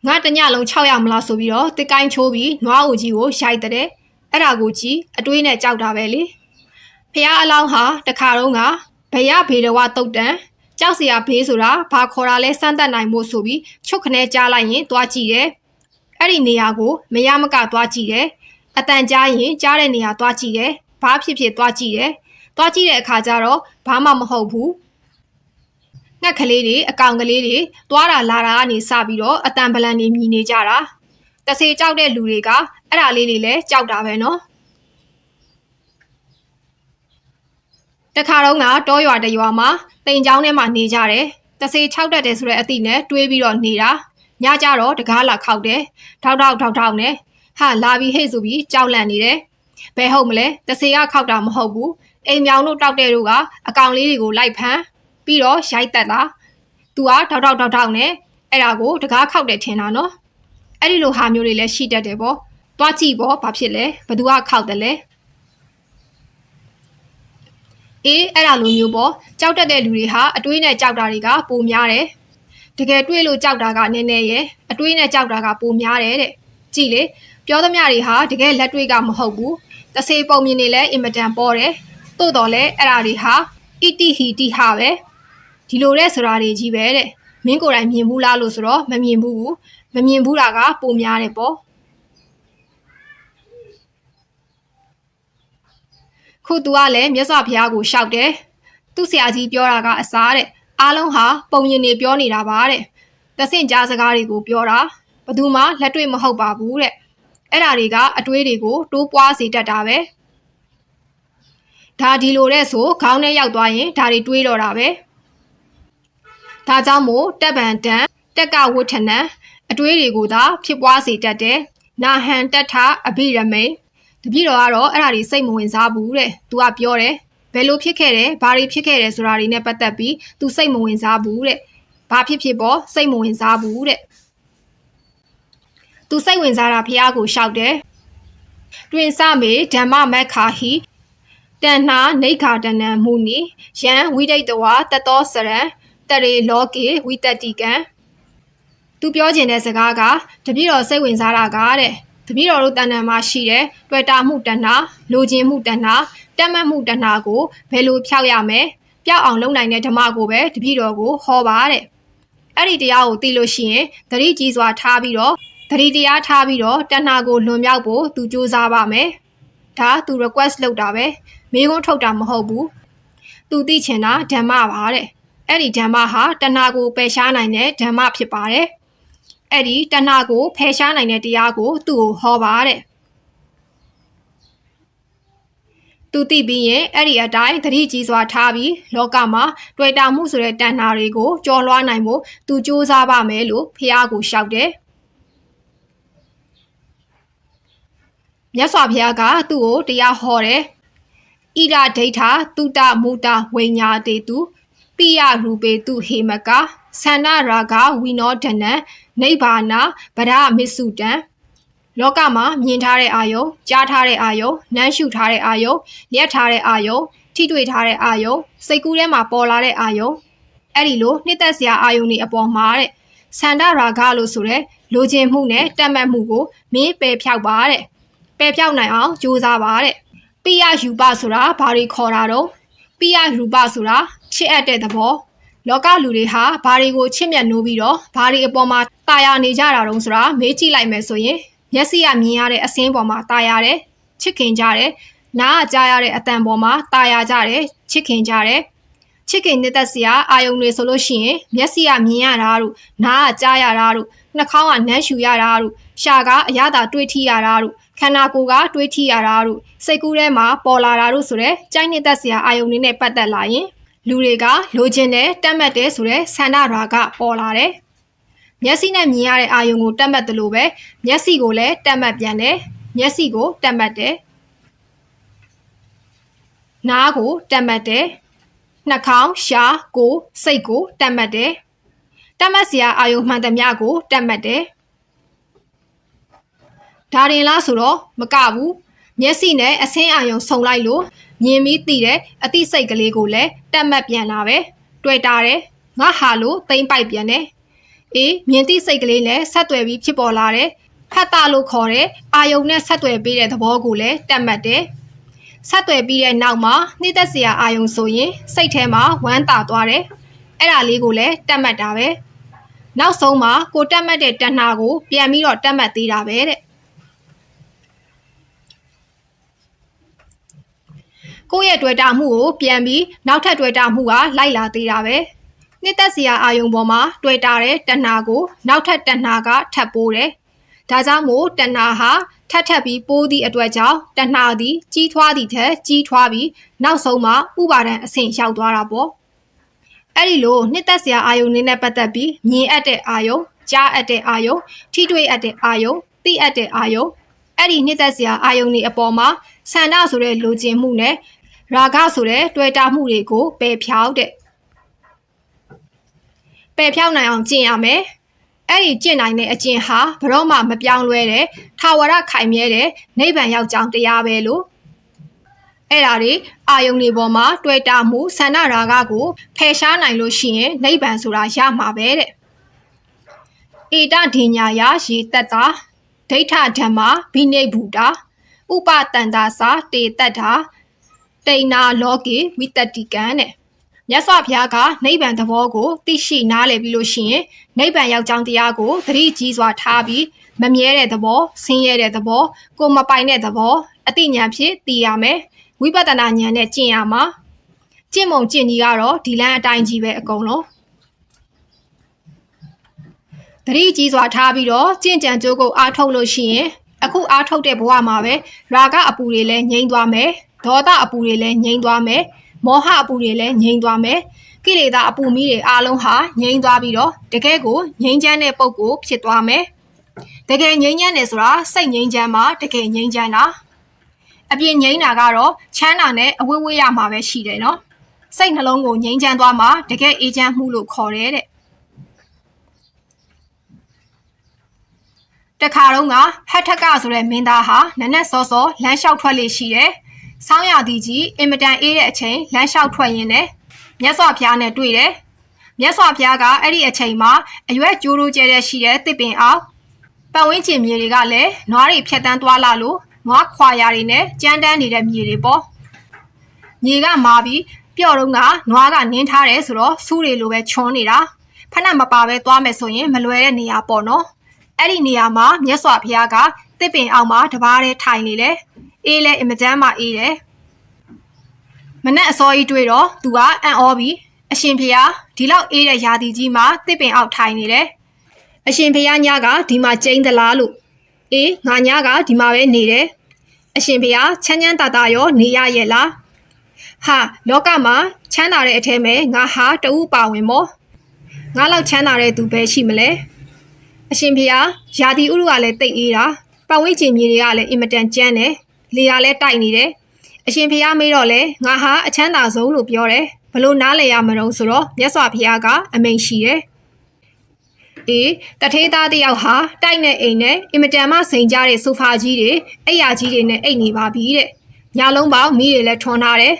ငါတညလုံး6ရမလားဆိုပြီးတော့တစ်ကိုင်းချိုးပြီးနွားအိုကြီးကိုရိုက်တဲ့အဲ့ဒါကိုကြည့်အတွေးနဲ့ကြောက်တာပဲလေဖះအလောင်းဟာတခါတော့ကဘရဘေတော်ဝတုတ်တန်ကြောက်စရာဘေးဆိုတာဘာခေါ်တာလဲစမ်းသပ်နိုင်ဖို့ဆိုပြီးချုပ်ခနဲကြားလိုက်ရင်သွားကြည့်တယ်အဲ့ဒီနေရာကိုမရမကသွားကြည့်တယ်အတန်ကြားရင်ကြားတဲ့နေရာသွားကြည့်တယ်ဘာဖြစ်သွားကြည့်တယ်သွားကြည့်တဲ့အခါကျတော့ဘာမှမဟုတ်ဘူးငှက်ကလေးတွေအကောင်ကလေးတွေသွားတာလာတာကနေစပြီးတော့အတန်ပလန်နေမြည်နေကြတာတဆေကြောက်တဲ့လူတွေကအဲ့ဒါလေးတွေလည်းကြောက်တာပဲနော်တခါတော့ကတောရွာတရွာမှာတိမ်ချောင်းထဲမှာနေကြတယ်တဆေ6တက်တယ်ဆိုတဲ့အသည့်နဲ့တွေးပြီးတော့နေတာညကြတော့တကားလာခောက်တယ်ထောက်နဲ့ဟာလာပြီးဟဲ့ဆိုပြီးကြောက်လန့်နေတယ်ဘယ်ဟုတ်မလဲတဆေကခောက်တာမဟုတ်ဘူးအိမ်မြောင်တို့တောက်တဲ့တို့ကအကောင်လေးတွေကိုလိုက်ဖမ်းပြီးတော့ရိုက်တက်တာသူကထောက်နဲ့အဲ့ဒါကိုတကားခောက်တယ်ထင်တာနော်အဲ့ဒီလိုဟာမျိုးတွေလည်းရှိတတ်တယ်ပေါ့သွားကြည့်ပေါ့ဘာဖြစ်လဲဘသူကခောက်တယ်လဲအေးအဲ့ဒါလိုမျိုးပေါ့ကြောက်တတ်တဲ့လူတွေဟာအတွေးနဲ့ကြောက်တာတွေကပိုများတယ်တကယ်တွေးလို့ကြောက်တာကနည်းနည်းရဲ့အတွေးနဲ့ကြောက်တာကပိုများတယ်တဲ့ကြည့်လေပြောသမျှတွေဟာတကယ်လက်တွေ့ကမဟုတ်ဘူးတဆေပုံမြင်နေလဲအင်မတန်ပေါ်တယ်တိုးတော်လဲအဲ့ဒါတွေဟာအီတီဟီတီဟာပဲဒီလိုတဲ့ဆိုတာတွေကြီးပဲတဲ့ မင်းကိုယ်တိုင်မြင်ဘူးလားလို့ဆိုတော့မမြင်ဘူးမမြင်ဘူးတာကပိုများတယ်ပေါ့ခုသူကလည်းမြတ်စွာဘုရားကိုရှောက်တယ်သူ့ဆရာကြီးပြောတာကအစားတဲ့အားလုံးဟာပုံရင်တွေပြောနေတာပါတဲ့တဆင့်ကြားစကားတွေကိုပြောတာဘသူမှလက်တွေ့မဟုတ်ပါဘူးတဲ့အဲ့ဒါတွေကအတွေးတွေကိုတိုးပွားစေတတ်တာပဲဒါဒီလိုတဲ့ဆိုခေါင်းထဲရောက်သွားရင်ဒါတွေတွေးတော့တာပဲဒါကြောင့်မို့တက်ပံတန်တက်ကဝဋ္ဌနံအတွေးတွေကိုသာဖြစ်ပွားစေတတ်တယ်နာဟံတထအဘိရမိန်တပည့်တော်ကတော့အဲ့ဒါတွေစိတ်မဝင်စားဘူးတဲ့သူကပြောတယ်ဘယ်လိုဖြစ်ခဲ့တယ်ဘာတွေဖြစ်ခဲ့တယ်ဆိုတာတွေနဲ့ပတ်သက်ပြီးသူစိတ်မဝင်စားဘူးတဲ့ဘာဖြစ်ပေါ့စိတ်မဝင်စားဘူးတဲ့သူစိတ်ဝင်စားတာဖះကိုရှောက်တယ်တွင်စမေဓမ္မမက္ခာဟိတဏ္ဏနေခာတနံမူနိယံဝိဒိတဝါတတောစရံတရေလောကေဝိတတိကံသူပြောခြင်းတဲ့စကားကတပည့်တော်စိတ်ဝင်စားတာကတဲ့တပည့်တော်တို့တဏ္ဍာမှာရှိတဲ့တွေ့တာမှုတဏ္ဍာလိုချင်မှုတဏ္ဍာတက်မှတ်မှုတဏ္ဍာကိုဘယ်လိုဖျောက်ရမလဲပျောက်အောင်လုပ်နိုင်တဲ့ဓမ္မကိုပဲတပည့်တော်ကိုဟောပါတဲ့အဲ့ဒီတရားကိုသိလို့ရှိရင်သတိကြီးစွာထားပြီးတော့သတိတရားထားပြီးတော့တဏ္ဍာကိုလွန်မြောက်ဖို့သူကြိုးစားပါမယ်ဒါသူ request လုပ်တာပဲမေးခွန်းထုတ်တာမဟုတ်ဘူးသူသိချင်တာဓမ္မပါတဲ့အဲ့ဒီဓမ္မဟာတဏှာကိုပယ်ရှားနိုင်တဲ့ဓမ္မဖြစ်ပါတယ်အဲ့ဒီတဏှာကိုဖယ်ရှားနိုင်တဲ့တရားကိုသူ့ကိုဟောပါတဲ့သူသိပြီးရင်အဲ့ဒီအတိုင်းသတိကြီးစွာထားပြီးလောကမှာတွေ့တာမှုဆိုတဲ့တဏှာတွေကိုကျော်လွှားနိုင်ဖို့သူစူးစမ်းပါမယ်လို့ဖះကိုရှောက်တယ်မြတ်စွာဘုရားကသူ့ကိုတရားဟောတယ်ဣဒဒိဋ္ဌတုတမုတဝိညာတေတုပိယရူပေတုဟေမကသန္နရာဂဝိနောဒနံနိဗ္ဗာနဗရမစ္စုတံလောကမှာမြင်ထားတဲ့အာယုံကြားထားတဲ့အာယုံနမ်းရှုထားတဲ့အာယုံရက်ထားတဲ့အာယုံထိတွေ့ထားတဲ့အာယုံစိတ်ကူးထဲမှာပေါ်လာတဲ့အာယုံအဲ့ဒီလိုနှစ်သက်စရာအာယုံတွေအပေါ်မှာတဲ့သန္နရာဂလို့ဆိုတဲ့လိုချင်မှုနဲ့တတ်မှတ်မှုကိုမင်းပယ်ဖြောက်ပါတဲ့ပယ်ဖြောက်နိုင်အောင်ကြိုးစားပါတဲ့ပိယယူပဆိုတာဘာတွေခေါ်တာတော့ပိယရူပဆိုတာချစ်အပ်တဲ့သဘောလောကလူတွေဟာဘာတွေကိုချစ်မြတ်နိုးပြီးတော့ဘာတွေအပေါ်မှာတာယာနေကြတာတုံးဆိုတာမေးကြည့်လိုက်မယ်ဆိုရင်မျက်စိကမြင်ရတဲ့အစင်းပေါ်မှာတာယာတယ်ချစ်ခင်ကြတယ်နားကကြားရတဲ့အတန်ပေါ်မှာတာယာကြတယ်ချစ်ခင်ကြတယ်ချစ်ခင်နေတဲ့စရာအာယုံတွေဆိုလို့ရှိရင်မျက်စိကမြင်ရတာတို့နားကကြားရတာတို့နှာခေါင်းကနမ်းရှူရတာတို့ရှာကအရသာတွေးထိရတာတို့ခန္ဓာကိုယ်ကတွေးထိရတာတို့စိတ်ကူးထဲမှာပေါ်လာတာတို့ဆိုတဲ့ကြိုက်နေတဲ့စရာအာယုံတွေနဲ့ပတ်သက်လာရင်လူတွေကလိုချင်တဲ့တတ်မှတ်တဲ့ဆိုတဲ့ဆန္ဒရာကပေါ်လာတယ်မျက်စိနဲ့မြင်ရတဲ့အာယုံကိုတတ်မှတ်တယ်လို့ပဲမျက်စိကိုလည်းတတ်မှတ်ပြန်တယ်မျက်စိကိုတတ်မှတ်တယ်နားကိုတတ်မှတ်တယ်နှာခေါင်းရှားကိုယ်စိတ်ကိုတတ်မှတ်တယ်တတ်မှတ်စရာအာယုံမှန်သမျှကိုတတ်မှတ်တယ်ဒါရင်လားဆိုတော့မကဘူးမျက်စိနဲ့အဆင်းအာယုံဆုံလိုက်လို့မြင်ပြီးသိတဲ့အသိစိတ်ကလေးကိုလည်းတတ်မှတ်ပြန်လာပဲတွေ့တာတယ်ငါဟာလို့သိမ့်ပိုက်ပြန်တယ်အေးမြင်သိစိတ်ကလေးနဲ့ဆက်သွယ်ပြီးဖြစ်ပေါ်လာတယ်ဖတ်တာလို့ခေါ်တဲ့အာယုံနဲ့ဆက်သွယ်ပေးတဲ့သဘောကိုလည်းတတ်မှတ်တယ်ဆက်သွယ်ပြီးတဲ့နောက်မှာနှိမ့်သက်စရာအာယုံဆိုရင်စိတ်ထဲမှာဝမ်းသာသွားတယ်အဲ့ဒါလေးကိုလည်းတတ်မှတ်တာပဲနောက်ဆုံးမှာကိုတတ်မှတ်တဲ့တဏှာကိုပြန်ပြီးတော့တတ်မှတ်သေးတာပဲတဲ့ကိုယ့်ရဲ့တွေ့တာမှုကိုပြန်ပြီးနောက်ထပ်တွေ့တာမှုကလိုက်လာသေးတာပဲနှစ်သက်စရာအာယုံပေါ်မှာတွေ့တာတဲ့တဏှာကိုနောက်ထပ်တဏှာကထပ်ပိုးတယ်ဒါကြောင့်မို့တဏှာဟာထပ်ပြီးပိုးသည့်အတွက်ကြောင့်တဏှာသည်ကြီးထွားသည့်ထက်ကြီးထွားပြီးနောက်ဆုံးမှာဥပါဒံအဆင့်ရောက်သွားတာပေါ့အဲ့ဒီလိုနှစ်သက်စရာအာယုံနဲ့ပတ်သက်ပြီးမြင်အပ်တဲ့အာယုံကြားအပ်တဲ့အာယုံထိတွေ့အပ်တဲ့အာယုံသိအပ်တဲ့အာယုံအဲ့ဒီနှစ်သက်စရာအာယုံတွေအပေါ်မှာဆန္ဒဆိုတဲ့လိုချင်မှုနဲ့ရာဂဆိုတဲ့တွေ့တာမှုတွေကိုပယ်ဖြောက်တဲ့ပယ်ဖြောက်နိုင်အောင်ကျင့်ရမယ်အဲ့ဒီကျင့်နိုင်တဲ့အကျင့်ဟာဘယ်တော့မှမပြောင်းလဲတဲ့ထာဝရခိုင်မြဲတဲ့နိဗ္ဗာန်ရောက်ကြောင်းတရားပဲလို့အဲ့ဒါတွေအာယုန်တွေပေါ်မှာတွေ့တာမှုဆန္ဒရာဂကိုဖယ်ရှားနိုင်လို့ရှိရင်နိဗ္ဗာန်ဆိုတာရမှာပဲတဲ့ဧတဒိညာယရေတတ္တာဒိဋ္ဌဓမ္မဘိနိဗ္ဗုတာဥပတန္တာစာတေတ္တာတိဏ္ဍလောကေဝိတ္တိကံတဲ့ မြတ်စွာဘုရားကနိဗ္ဗာန်သဘောကိုသိရှိနားလည်ပြီးလို့ရှိရင်နိဗ္ဗာန်ရောက်ကြောင်းတရားကိုသတိကြီးစွာထားပြီးမမြဲတဲ့သဘောဆင်းရဲတဲ့သဘောကိုမပိုင်တဲ့သဘောအတိညာဖြင့်သိရမယ်ဝိပဿနာဉာဏ်နဲ့ကျင့်ရမှာကျင့်မုံကျင့်ကြီးကတော့ဒီလမ်းအတိုင်းကြီးပဲအကုန်လုံးသတိကြီးစွာထားပြီးတော့ကျင့်ကြံကြိုးကိုအားထုတ်လို့ရှိရင်အခုအားထုတ်တဲ့ဘဝမှာပဲရာဂအပူတွေလည်းငြိမ်းသွားမယ်ဒေါသအပူတွေလည်းငြိမ်းသွားမယ်မောဟအပူတွေလည်းငြိမ်းသွားမယ်ကိလေသာအပူမီးတွေအားလုံးဟာငြိမ်းသွားပြီးတော့တကယ်ကိုငြိမ်းချမ်းတဲ့ပုံကိုဖြစ်သွားမယ်တကယ်ငြိမ်းချမ်းတယ်ဆိုတာစိတ်ငြိမ်းချမ်းမှာတကယ်ငြိမ်းချမ်းတာအပြင်ငြိမ်းတာကတော့ချမ်းသာနဲ့အဝေးဝေးရမှာပဲရှိတယ်နော်စိတ်နှလုံးကိုငြိမ်းချမ်းသွားမှာတကယ်အေးချမ်းမှုလို့ခေါ်တယ်တဲ့တခါတော့ကဟတ်ထကဆိုတဲ့မင်းသားဟာနနက်စောစောလမ်းလျှောက်ထွက်လေရှိတယ်။ဆောင်းရာသီကြီးအင်မတန်အေးတဲ့အချိန်လမ်းလျှောက်ထွက်ရင်းနဲ့မြတ်စွာဘုရားနဲ့တွေ့တယ်။မြတ်စွာဘုရားကအဲ့ဒီအချိန်မှာအရွက်ကျိုးကျိုးကျဲတဲ့ရှိတဲ့တစ်ပင်အောင်ပတ်ဝန်းကျင်မြေတွေကလည်းနွားတွေဖြတ်တန်းသွားလာလို့နွားခွာရာတွေနဲ့ကြမ်းတမ်းနေတဲ့မြေတွေပေါ့။မြေကမာပြီးပျော့တော့ကနွားကနင်းထားတယ်ဆိုတော့စူးတွေလိုပဲချွန်းနေတာ။ဖက်နှက်မပါပဲသွားမယ်ဆိုရင်မလွယ်တဲ့နေရာပေါ့နော်။အဲ့ဒီနေရာမှာမြတ်စွာဘုရားကတစ်ပင်အောင်မှာတပါးတည်းထိုင်နေတယ်အေးလဲအင်မတန်မှအေးတယ်မနဲ့အစောကြီးတွေ့တော့သူကအံ့ဩပြီးအရှင်ဘုရားဒီလောက်အေးတဲ့ရာသီကြီးမှာတစ်ပင်အောင်ထိုင်နေတယ်အရှင်ဘုရားညကဒီမှာကျိန်းသလားလို့အေးငါညကဒီမှာပဲနေတယ်အရှင်ဘုရားချမ်းချမ်းသာသာရောနေရရဲ့လားဟာလောကမှာချမ်းသာတဲ့အထဲမှာငါဟာတူပါဝင်မောငါလောက်ချမ်းသာတဲ့သူပဲရှိမလဲအရှင်ဖေဟာယာတီဥရုကလည်းတိတ်အေးတာပတ်ဝန်းကျင်မြေတွေကလည်းအင်မတန်ကျန်းတယ်လေကလည်းတိုက်နေတယ်အရှင်ဖေဟာမေးတော့လေငါဟာအချမ်းသာဆုံးလို့ပြောတယ်ဘလို့နားလည်ရမလို့ဆိုတော့မြတ်စွာဘုရားကအမိန့်ရှိတယ်အေးတထေးသားတယောက်ဟာတိုက်နေအိမ်နဲ့အင်မတန်မှစိန်ကြတဲ့ဆိုဖာကြီးတွေအိပ်ယာကြီးတွေနဲ့အိပ်နေပါပြီတဲ့ညလုံးပေါင်းမိတွေလည်းထွန်းထားတယ်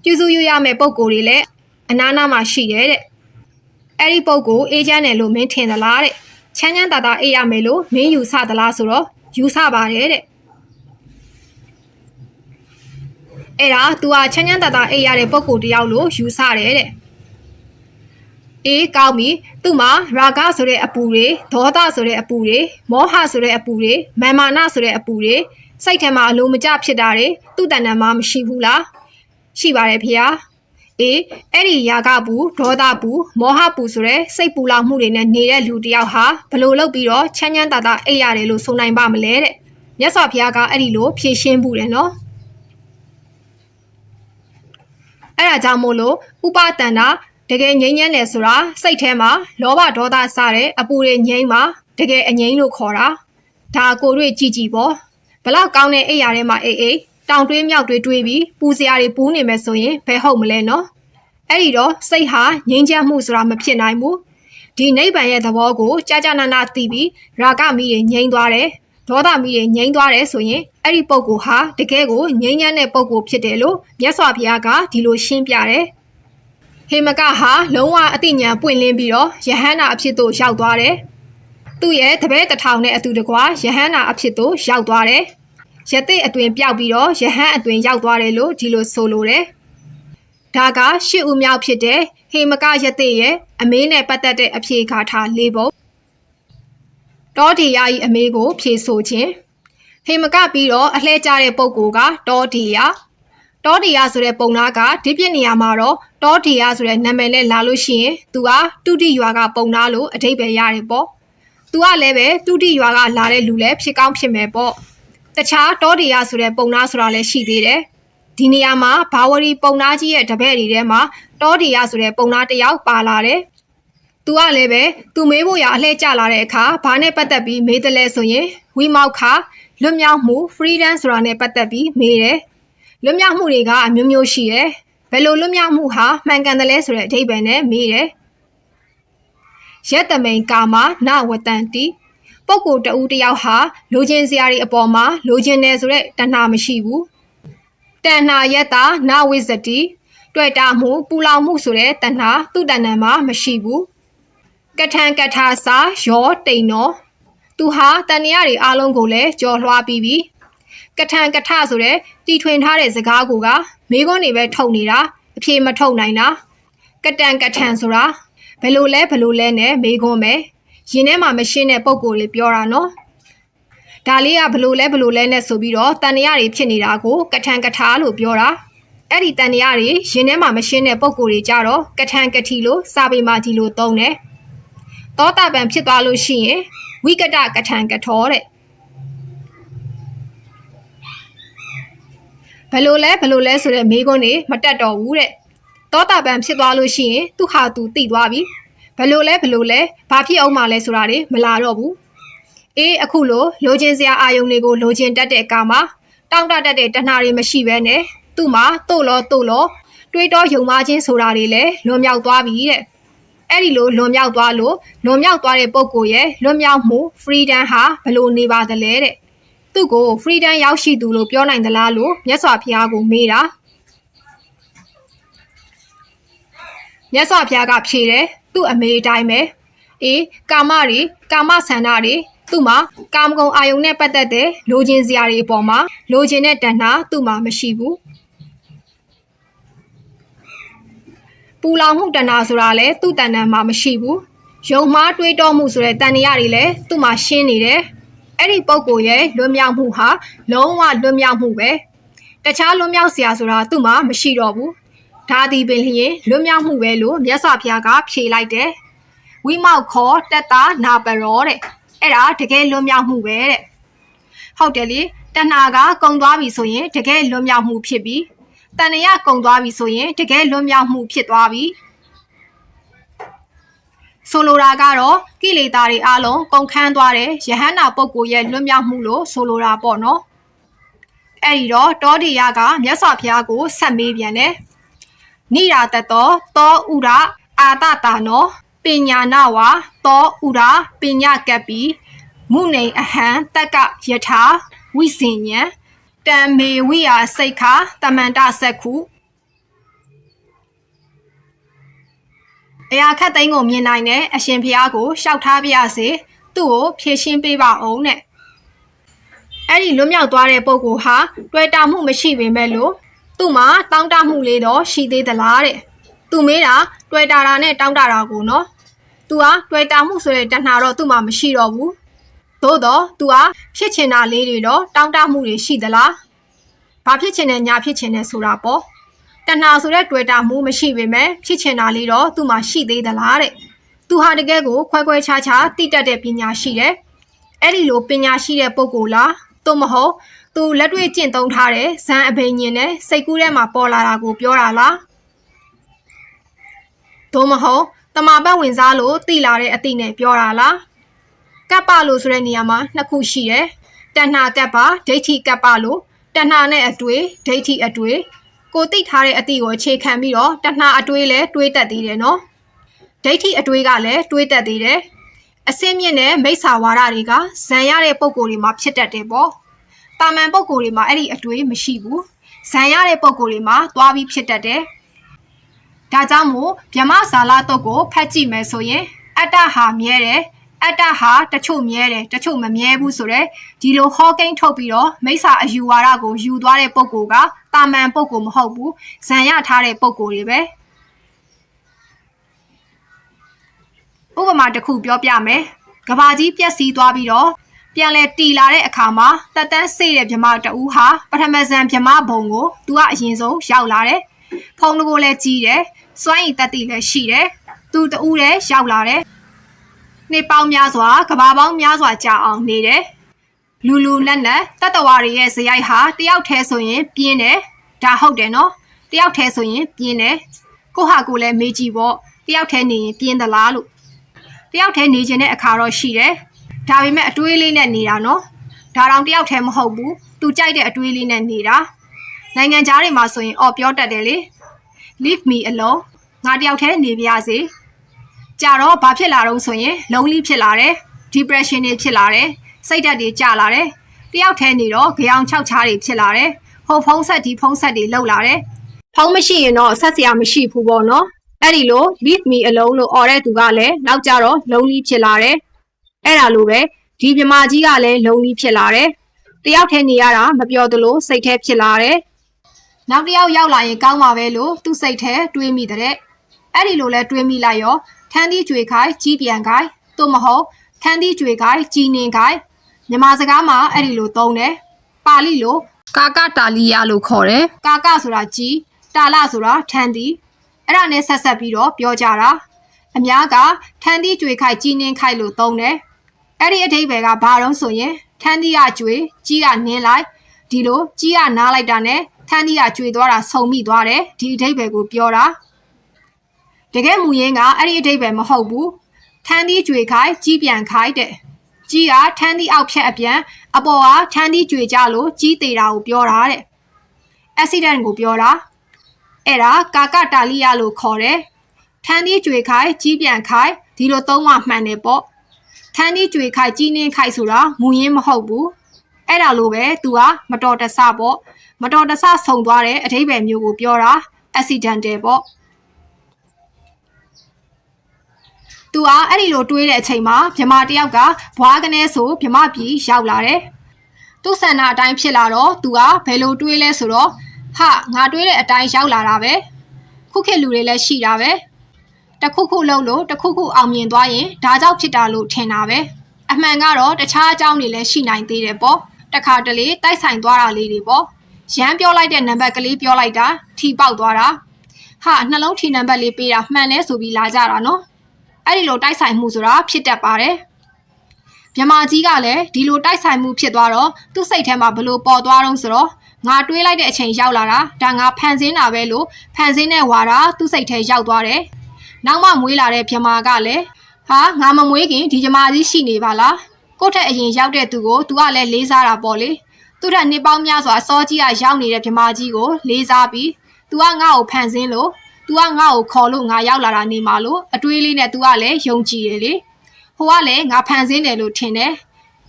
ပြုစုရမယ့်ပုံကိုယ်တွေလည်းအနားနာမှာရှိတယ်တဲ့အဲ့ဒီပုံကိုအေးချမ်းတယ်လို့မင်းထင်သလားတဲ့ချမ်းချမ်းသာသာအေးရမယ်လို့မင်းယူဆသလားဆိုတော့ယူဆပါတယ်တဲ့အဲ့ဒါ तू ဟာချမ်းချမ်းသာသာအေးရတဲ့ပုံကိုတယောက်လို့ယူဆတယ်တဲ့အေးကောင်းပြီသူ့မှာရာဂဆိုတဲ့အပူတွေဒေါသဆိုတဲ့အပူတွေမောဟဆိုတဲ့အပူတွေမာမာနဆိုတဲ့အပူတွေစိတ်ထဲမှာအလိုမကျဖြစ်တာတွေသူ့တဏ္ဍာမှာမရှိဘူးလားရှိပါတယ်ဖေဟာအေးအဲ့ဒီယာကပူဒေါသပူမောဟပူဆိုတဲ့စိတ်ပူလောင်မှုတွေနဲ့နေတဲ့လူတယောက်ဟာဘလို့လုပ်ပြီးတော့ချမ်းချမ်းသာသာအိပ်ရတယ်လို့ဆိုနိုင်ပါမလဲတဲ့မြတ်စွာဘုရားကအဲ့ဒီလိုဖြေရှင်းမှုတယ်နော်အဲ့ဒါကြောင့်မို့လို့ဥပတန္တာတကယ်ငြိမ်းချမ်းတယ်ဆိုတာစိတ်ထဲမှာလောဘဒေါသစတဲ့အပူတွေငြိမ်းမှာတကယ်အငြိမ်းလို့ခေါ်တာဒါကိုတွေ့ကြည့်ကြည့်ပေါ့ဘလောက်ကောင်းတဲ့အိပ်ရာထဲမှာအိပ်တောင်တွေးမြောက်တွေးတွေးပြီးပူစရာတွေပူးနေမယ်ဆိုရင်ဘယ်ဟုတ်မလဲနော်အဲ့ဒီတော့စိတ်ဟာငြိမ်းချမ်းမှုဆိုတာမဖြစ်နိုင်ဘူးဒီနိဗ္ဗာန်ရဲ့သဘောကိုကြာကြာနာနာသိပြီးရာဂမီးတွေငြိမ်းသွားတယ်ဒေါသမီးတွေငြိမ်းသွားတယ်ဆိုရင်အဲ့ဒီပုဂ္ဂိုလ်ဟာတကယ်ကိုငြိမ်းချမ်းတဲ့ပုဂ္ဂိုလ်ဖြစ်တယ်လို့မြတ်စွာဘုရားကဒီလိုရှင်းပြတယ်ဟေမကဟာလုံးဝအသိဉာဏ်ပွင့်လင်းပြီးတော့ယဟန္တာအဖြစ်သို့ရောက်သွားတယ်သူ့ရဲ့တပည့်တစ်ထောင်နဲ့အတူတကွာယဟန္တာအဖြစ်သို့ရောက်သွားတယ်ယသိအတွင်ပြောက်ပြီးတော့ယဟန်အတွင်ရောက်သွားတယ်လို့ဒီလိုဆိုလိုတယ်ဒါကရှစ်ဦးမြောက်ဖြစ်တဲ့ဟေမကယသိရဲ့အမေးနဲ့ပတ်သက်တဲ့အဖြေဂါထာ၄ပုံတောဒေယဤအမေးကိုဖြေဆိုခြင်းဟေမကပြီးတော့အလှဲကျတဲ့ပုဂ္ဂိုလ်ကတောဒေယဆိုတဲ့ပုံနာကဒီပြည့်နေရာမှာတော့တောဒေယဆိုတဲ့နာမည်နဲ့လာလို့ရှိရင်သူကတုတိရွာကပုံနာလို့အဓိပ္ပာယ်ရတယ်ပေါ့သူကလည်းပဲတုတိရွာကလာတဲ့လူလည်းဖြစ်ကောင်းဖြစ်မယ်ပေါ့တခြားတောဒေယဆိုတဲ့ပုံနာဆိုတာလည်းရှိသေးတယ်ဒီနေရာမှာဘာဝရီပုံနာကြီးရဲ့တပည့်တွေထဲမှာတောဒေယဆိုတဲ့ပုံနာတစ်ယောက်ပါလာတယ်သူကလည်းပဲသူမေးဖို့ရအလှည့်ကျလာတဲ့အခါဘာနဲ့ပတ်သက်ပြီးမေးတယ်လဲဆိုရင်ဝိမောက္ခလွတ်မြောက်မှု freedom ဆိုတာနဲ့ပတ်သက်ပြီးမေးတယ်လွတ်မြောက်မှုတွေကအမျိုးမျိုးရှိတယ်ဘယ်လိုလွတ်မြောက်မှုဟာမှန်ကန်တယ်လဲဆိုတဲ့အဓိပ္ပာယ်နဲ့မေးတယ်ယတမိန်ကာမနဝတန္တိပုဂ္ဂိုလ်တဦးတယောက်ဟာလိုချင်စရာတွေအပေါ်မှာလိုချင်တယ်ဆိုတဲ့တဏှာမရှိဘူးတဏှာယတနဝိဇ္ဇတိတွေ့တာမှုပူလောင်မှုဆိုတဲ့တဏှာသူ့တဏ္ဍာမှာမရှိဘူးကထံကထာစာရောတိန်နောသူဟာတဏှာတွေအလုံးကိုလည်းကြော်လွှားပြီးပြီကထံကထဆိုတဲ့တီထွင်ထားတဲ့စကားကိုကမေးခွန်းတွေပဲထုတ်နေတာအဖြေမထုတ်နိုင်တာ ကတန်ကထန်ဆိုတာဘယ်လိုလဲနဲ့မေးခွန်းပဲရင်ထဲမှာမရှင်းတဲ့ပုံကိုယ်လေးပြောတာနော်ဒါလေးကဘယ်လိုလဲနဲ့ဆိုပြီးတော့တန်တရားတွေဖြစ်နေတာကိုကထန်ကထာလို့ပြောတာအဲ့ဒီတန်တရားတွေရင်ထဲမှာမရှင်းတဲ့ပုံကိုယ်တွေကြတော့ကထန်ကထီလို့စာပေမှာဒီလိုသုံးတယ်သောတာပန်ဖြစ်သွားလို့ရှိရင်ဝိကတကထန်ကထောတဲ့ဘယ်လိုလဲဆိုတဲ့မေးခွန်းတွေမတက်တော့ဘူးတဲ့သောတာပန်ဖြစ်သွားလို့ရှိရင်သူဟာသူသိသွားပြီဘယ်လိုလဲဘာဖြစ်အောင်မှလဲဆိုတာတွေမလာတော့ဘူးအေးအခုလိုချင်စရာအာယုံတွေကိုလိုချင်တတ်တဲ့အခါမှာတောင့်တတဲ့တဏှာတွေမရှိဘဲနဲ့သူ့မှာတို့လောတွေးတောယုံမှချင်းဆိုတာတွေလည်းလွန်မြောက်သွားပြီတဲ့အဲ့ဒီလိုလွန်မြောက်သွားတဲ့ပုံကိုရဲ့လွန်မြောက်မှု freedom ဟာဘယ်လိုနေပါသလဲတဲ့သူ့ကို freedom ရောက်ရှိသူလို့ပြောနိုင်သလားလို့မြတ်စွာဘုရားကိုမေးတာမြတ်စွာဘုရားကဖြေတယ်သူ့အမေအတိုင်းပဲအေးကာမဆန္ဒတွေသူ့မှာကာမဂုဏ်အာယုန်နဲ့ပတ်သက်တဲ့လိုချင်စရာတွေအပေါ်မှာလိုချင်တဲ့တဏှာသူ့မှာမရှိဘူးပူလောင်မှုတဏှာဆိုတာလည်းသူ့တဏ္ဍာမှာမရှိဘူးယုံမှားတွေးတောမှုဆိုတဲ့တဏှာတွေလည်းသူ့မှာရှင်းနေတယ်အဲ့ဒီပုံကိုရဲ့လွတ်မြောက်မှုဟာလုံးဝလွတ်မြောက်မှုပဲတခြားလွတ်မြောက်စရာဆိုတာသူ့မှာမရှိတော့ဘူးဒါသည်ပင်လျင်လွတ်မြောက်မှုပဲလို့မြတ်စွာဘုရားကဖြေလိုက်တယ်ဝိမောက်ခောတတ္တာနာပရောတဲ့အဲ့ဒါတကယ်လွတ်မြောက်မှုပဲတဲ့ဟုတ်တယ်လေတဏှာကကုံသွားပြီဆိုရင်တကယ်လွတ်မြောက်မှုဖြစ်ပြီတဏှာကုံသွားပြီဆိုရင်တကယ်လွတ်မြောက်မှုဖြစ်သွားပြီဆိုလိုတာကတော့ကိလေသာတွေအလုံးကုန်ခန်းသွားတဲ့ယဟန္တာပုဂ္ဂိုလ်ရဲ့လွတ်မြောက်မှုလို့ဆိုလိုတာပေါ့နော်အဲ့ဒီတော့တောတိယကမြတ်စွာဘုရားကိုဆက်မေးပြန်တယ်နိရာတတောသောဥရအာတတာနောပညာနာဝါသောဥရပညာကပ္ပိမုနေအဟံတက္ကယထာဝိစဉ္ညံတံမေဝိယာစိတ်ခာတမန္တစက္ခုအရာခတ်သိမ်းကိုမြင်နိုင်တဲ့အရှင်ဘုရားကိုရှောက်ထားပြရစေသူ့ကိုဖြည့်ရှင်းပေးပါအောင်တဲ့အဲ့ဒီလွတ်မြောက်သွားတဲ့ပုဂ္ဂိုလ်ဟာတွေ့တာမှုမရှိပေမဲ့လို့သူ့မှာတောင်းတမှုလေးတော့ရှိသေးသလားတဲ့သူမေးတာတွေ့တာနဲ့တောင်းတတာကိုနော်သူဟာတွေ့တာမှုဆိုတဲ့တဏှာတော့သူ့မှာမရှိတော့ဘူးသို့တော့သူဟာဖြစ်ချင်တာလေးတွေတော့တောင်းတမှုတွေရှိသလားဘာဖြစ်ချင်တဲ့ညာဖြစ်ချင်တဲ့ဆိုတာပေါ့တဏှာဆိုတဲ့တွေ့တာမှုမရှိပေမဲ့ဖြစ်ချင်တာလေးတော့သူ့မှာရှိသေးသလားတဲ့သူဟာတကယ်ကိုခွဲခြားသိတတ်တဲ့ပညာရှိတယ်အဲ့ဒီလိုပညာရှိတဲ့ပုဂ္ဂိုလ်လားသို့မဟုတ်သူလက်တွေ့ကျင့်သုံးထားတဲ့ဇန်အဘိညာဉ်နဲ့စိတ်ကူးထဲမှာပေါ်လာတာကိုပြောတာလားသို့မဟုတ်တမာပတ်ဝင်စားလို့သိလာတဲ့အသိနဲ့ပြောတာလားကပ္ပလို့ဆိုတဲ့နေရာမှာနှစ်ခုရှိတယ်တဏှာကပ္ပဒိဋ္ဌိကပ္ပလို့တဏှာနဲ့အတွေ့ဒိဋ္ဌိအတွေ့ကိုသိထားတဲ့အသိကိုအခြေခံပြီးတော့တဏှာအတွေ့လည်းတွေးတတ်သေးတယ်နော်ဒိဋ္ဌိအတွေ့ကလည်းတွေးတတ်သေးတယ်အစင်းမြင့်တဲ့မိစ္ဆာဝါဒတွေကဇံရတဲ့ပုံကိုယ်တွေမှာဖြစ်တတ်တယ်ပေါ့တာမန်ပုံကိုယ်တွေမှာအဲ့ဒီအတွေ့မရှိဘူးဇံရတဲ့ပုံကိုယ်တွေမှာသွားပြီးဖြစ်တတ်တယ်ဒါကြောင့်မို့ဗြဟ္မဇာလတုတ်ကိုဖတ်ကြည့်မယ်ဆိုရင်အတ္တဟာမြဲတယ်အတ္တဟာတချို့မြဲတယ်တချို့မမြဲဘူးဆိုတော့ဒီလိုဟောကိန်းထုတ်ပြီးတော့မိစ္ဆာအယူဝါဒကိုယူသွားတဲ့ပုံကိုယ်ကတာမန်ပုံကိုယ်မဟုတ်ဘူးဇံရထားတဲ့ပုံကိုယ်တွေပဲဥပမာတစ်ခုပြောပြမယ်ကဘာကြီးပြက်စီးသွားပြီးတော့ပြန်လဲတီလာတဲ့အခါမှာတက်တန်းစေ့တဲ့ဗြဟ္မတဦးဟာပထမဇန်ဗြဟ္မဘုံကိုသူကအရင်ဆုံးရောက်လာတယ်ဖုံးကိုလည်းကြီးတယ်စွမ်းရည်တက်တိလည်းရှိတယ်သူတဦးလည်းရောက်လာတယ်နေပေါင်းများစွာကဘာပေါင်းများစွာကြာအောင်နေတယ်လူနက်တတ္တဝါတွေရဲ့ဇယိုက်ဟာတယောက်တည်းဆိုရင်ပြင်းတယ်ဒါဟုတ်တယ်နော်တယောက်တည်းဆိုရင်ပြင်းတယ်ကိုဟာကိုလည်းမေးကြည့်ပေါ့တယောက်တည်းနေရင်ပြင်းသလားလို့တယောက်တည်းနေခြင်းတဲ့အခါတော့ရှိတယ်ဒါပေမဲ့အတွေးလေးနဲ့နေတာနော်ဒါတောင်တယောက်တည်းမဟုတ်ဘူးသူကြိုက်တဲ့အတွေးလေးနဲ့နေတာနိုင်ငံသားတွေမှာဆိုရင်ပြောတတ်တယ်လေ leave me alone ငါတယောက်တည်းနေပြရစေကြာတော့ဘာဖြစ်လာတော့ဆိုရင် lonely ဖြစ်လာတယ် depression တွေဖြစ်လာတယ်စိတ်ဓာတ်တွေကျလာတယ်တယောက်တည်းနေတော့ကြောင်6ချားတွေဖြစ်လာတယ်ဟိုဖုံးဆက်ဒီဖုံးဆက်တွေလောက်လာတယ်ဖုံးမရှိရင်တော့ဆက်စရာမရှိဘူးပေါ့နော်အဲ့ဒီလို leave me alone လို့អော်တဲ့သူကလည်းနောက်ကြတော့ lonely ဖြစ်လာတယ်အဲ့ဒါလိုပဲဒီမြမကြီးကလည်း lonely ဖြစ်လာတယ်တယောက်တည်းနေရတာမပြောသလိုစိတ်แท้ဖြစ်လာတယ်နောက်တစ်ယောက်ရောက်လာရင်ကောင်းပါပဲလို့သူ့စိတ်แท้တွေးမိတဲ့ အဲ့ဒီလိုလဲတွေးမိလိုက်ရောထန်းသီးကြွေခိုင်ကြီးပြန်ခိုင်သို့မဟုတ်ထန်းသီးကြွေခိုင်ကြီးနင်းခိုင်မြန်မာစကားမှာအဲ့ဒီလိုသုံးတယ်ပါဠိလိုကာကတာလီယာလို့ခေါ်တယ်ကာကဆိုတာကြီးတာလဆိုတာထန်းသီးအဲ့ဒါနဲ့ဆက်ပြီးတော့ပြောကြတာအများကထန်းသီးကြွေခိုင်ကြီးနင်းခိုင်လို့သုံးတယ်အဲ့ဒီအဓိပ္ပာယ်ကဘာတော့ဆိုရင်ထန်းသီးကကြွေကြီးကနင်းလိုက်ဒီလိုကြီးကနားလိုက်တာနဲ့ထန်းသီးကကြွေသွားတာဆုံမိသွားတယ်ဒီအဓိပ္ပာယ်ကိုပြောတာတကယ်မူရင်းကအဲ့ဒီအဓိပ္ပာယ်မဟုတ်ဘူးထန်းသီးကြွေခိုင်ကြီးပြန်ခိုင်တဲ့ကြီးကထန်းသီးအောက်ဖြတ်အပြန်အပေါ်ကထန်းသီးကြွေကြလို့ကြီးသေးတာကိုပြောတာတဲ့ accident ကိုပြောတာအဲ့ဒါကာကတာလီယာလို့ခေါ်တယ်ထန်းသီးကြွေခိုင်ကြီးပြန်ခိုင်ဒီလိုသုံးမှမှန်တယ်ပေါ့ထန်းသီးကြွေခိုင်ကြီးနင်းခိုင်ဆိုတာမူရင်းမဟုတ်ဘူးအဲ့ဒါလိုပဲသူကမတော်တဆပေါ့မတော်တဆဆုံသွားတဲ့အဓိပ္ပာယ်မျိုးကိုပြောတာ accidental ပေါ့သူကအဲ့ဒီလိုတွေးတဲ့အချိန်မှာမြမတယောက်ကဘွားကနေဆိုမြမပြည်ရောက်လာတယ်သူ့ဆန္ဒအတိုင်းဖြစ်လာတော့သူကဘယ်လိုတွေးလဲဆိုတော့ဟာငါတွေးတဲ့အတိုင်းရောက်လာတာပဲခုခေတ်လူတွေလည်းရှိတာပဲတခုခုလုံးလို့တခုခုအောင်မြင်သွားရင်ဒါကြောင့်ဖြစ်တာလို့ထင်တာပဲအမှန်ကတော့တခြားအကြောင်းတွေလည်းရှိနိုင်သေးတယ်ပေါ့တခါတလေတိုက်ဆိုင်သွားတာလေးတွေပေါ့ရမ်းပြောလိုက်တဲ့နံပါတ်ကလေးပြောလိုက်တာထီပေါက်သွားတာဟာနှလုံးထီနံပါတ်လေးပေးတာမှန်လဲဆိုပြီးလာကြတာနော်အဲ့ဒီလိုတိုက်ဆိုင်မှုဆိုတာဖြစ်တတ်ပါတယ်မြမကြီးကလည်းဒီလိုတိုက်ဆိုင်မှုဖြစ်သွားတော့သူ့စိတ်ထဲမှာဘလို့ပေါ်သွားတော့ဆိုတော့ငါတွေးလိုက်တဲ့အချိန်ရောက်လာတာဒါငါဖန်ဆင်းတာပဲလို့ဖန်ဆင်းတဲ့ဝါဒသူ့စိတ်ထဲရောက်သွားတယ်နောက်မှမွေးလာတဲ့မြမကလည်းဟာငါမမွေးခင်ဒီမြမကြီးရှိနေပါလားကိုယ့်ထက်အရင်ရောက်တဲ့သူကိုသူကလည်းလေးစားတာပေါ့လေသူ့ထက်နှစ်ပေါင်းများစွာစောကြီးကရောက်နေတဲ့မြမကြီးကိုလေးစားပြီးသူကငါ့ကိုဖန်ဆင်းလို့သူကငါ့ကိုခေါ်လို့ငါရောက်လာတာနေမှာလို့အတွေးလေးနဲ့သူကလည်းယုံကြည်တယ်လေဟိုကလည်းငါဖန်ဆင်းတယ်လို့ထင်တယ်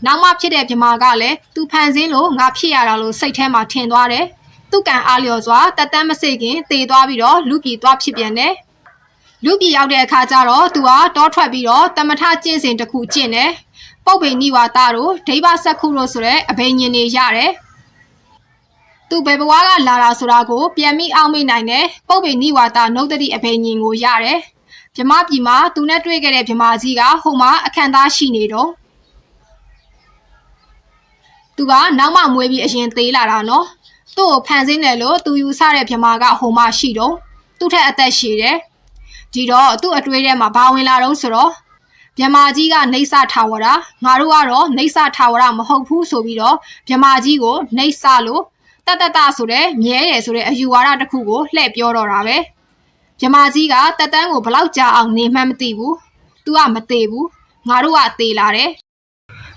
နောက်မှဖြစ်တဲ့မြမကလည်းသူဖန်ဆင်းလို့ငါဖြစ်ရတာလို့စိတ်ထဲမှာထင်သွားတယ်သူကံအားလျော်စွာတသက်မစိတ်ခင်တည်သွားပြီးတော့လူပြည်သွားဖြစ်ပြန်တယ်လူပြည်ရောက်တဲ့အခါကျတော့သူကတောထွက်ပြီးတော့တမထကျင့်စဉ်တစ်ခုကျင့်တယ်ပုပ်ပိနိဝါဒတို့ဒိဗ္ဗစက္ခုတို့ဆိုတဲ့အဘိညာဉ်တွေရတယ်သူဘယ်ဘဝကလာတာဆိုတာကိုပြန်ပြီးအောက်မေ့နိုင်တယ်ပုပ်ပိနိဝါဒနှုတ်တတိအဘိညာဉ်ကိုရတယ်မြမပြည်မှာသူနဲ့တွေ့ခဲ့တဲ့မြမကြီးကဟိုမှာအခန့်သားရှိနေတော့သူကနောက်မှမွေးပြီးအရင်သေးလာတာနော်သူ့ကိုဖန်ဆင်းတယ်လို့သူယူဆတဲ့မြမကဟိုမှာရှိတော့သူ့ထက်အသက်ရှည်တယ်ဒီတော့သူ့အတွေးထဲမှာဘာဝင်လာတော့ဆိုတော့မြမကြီးကနှိမ့်စထာဝရငါတို့ကတော့နှိမ့်စထာဝရမဟုတ်ဘူးဆိုပြီးတော့မြမကြီးကိုနှိမ့်စလို့တတဆိုတဲ့မြဲတယ်ဆိုတဲ့အယူဝါဒတစ်ခုကိုလှည့်ပြောတော့တာပဲမြမကြီးကတက်တန်းကိုဘလောက်ကြာအောင်နေမှန်းမသိဘူးသူကမသေးဘူးငါတို့ကသေလာတယ်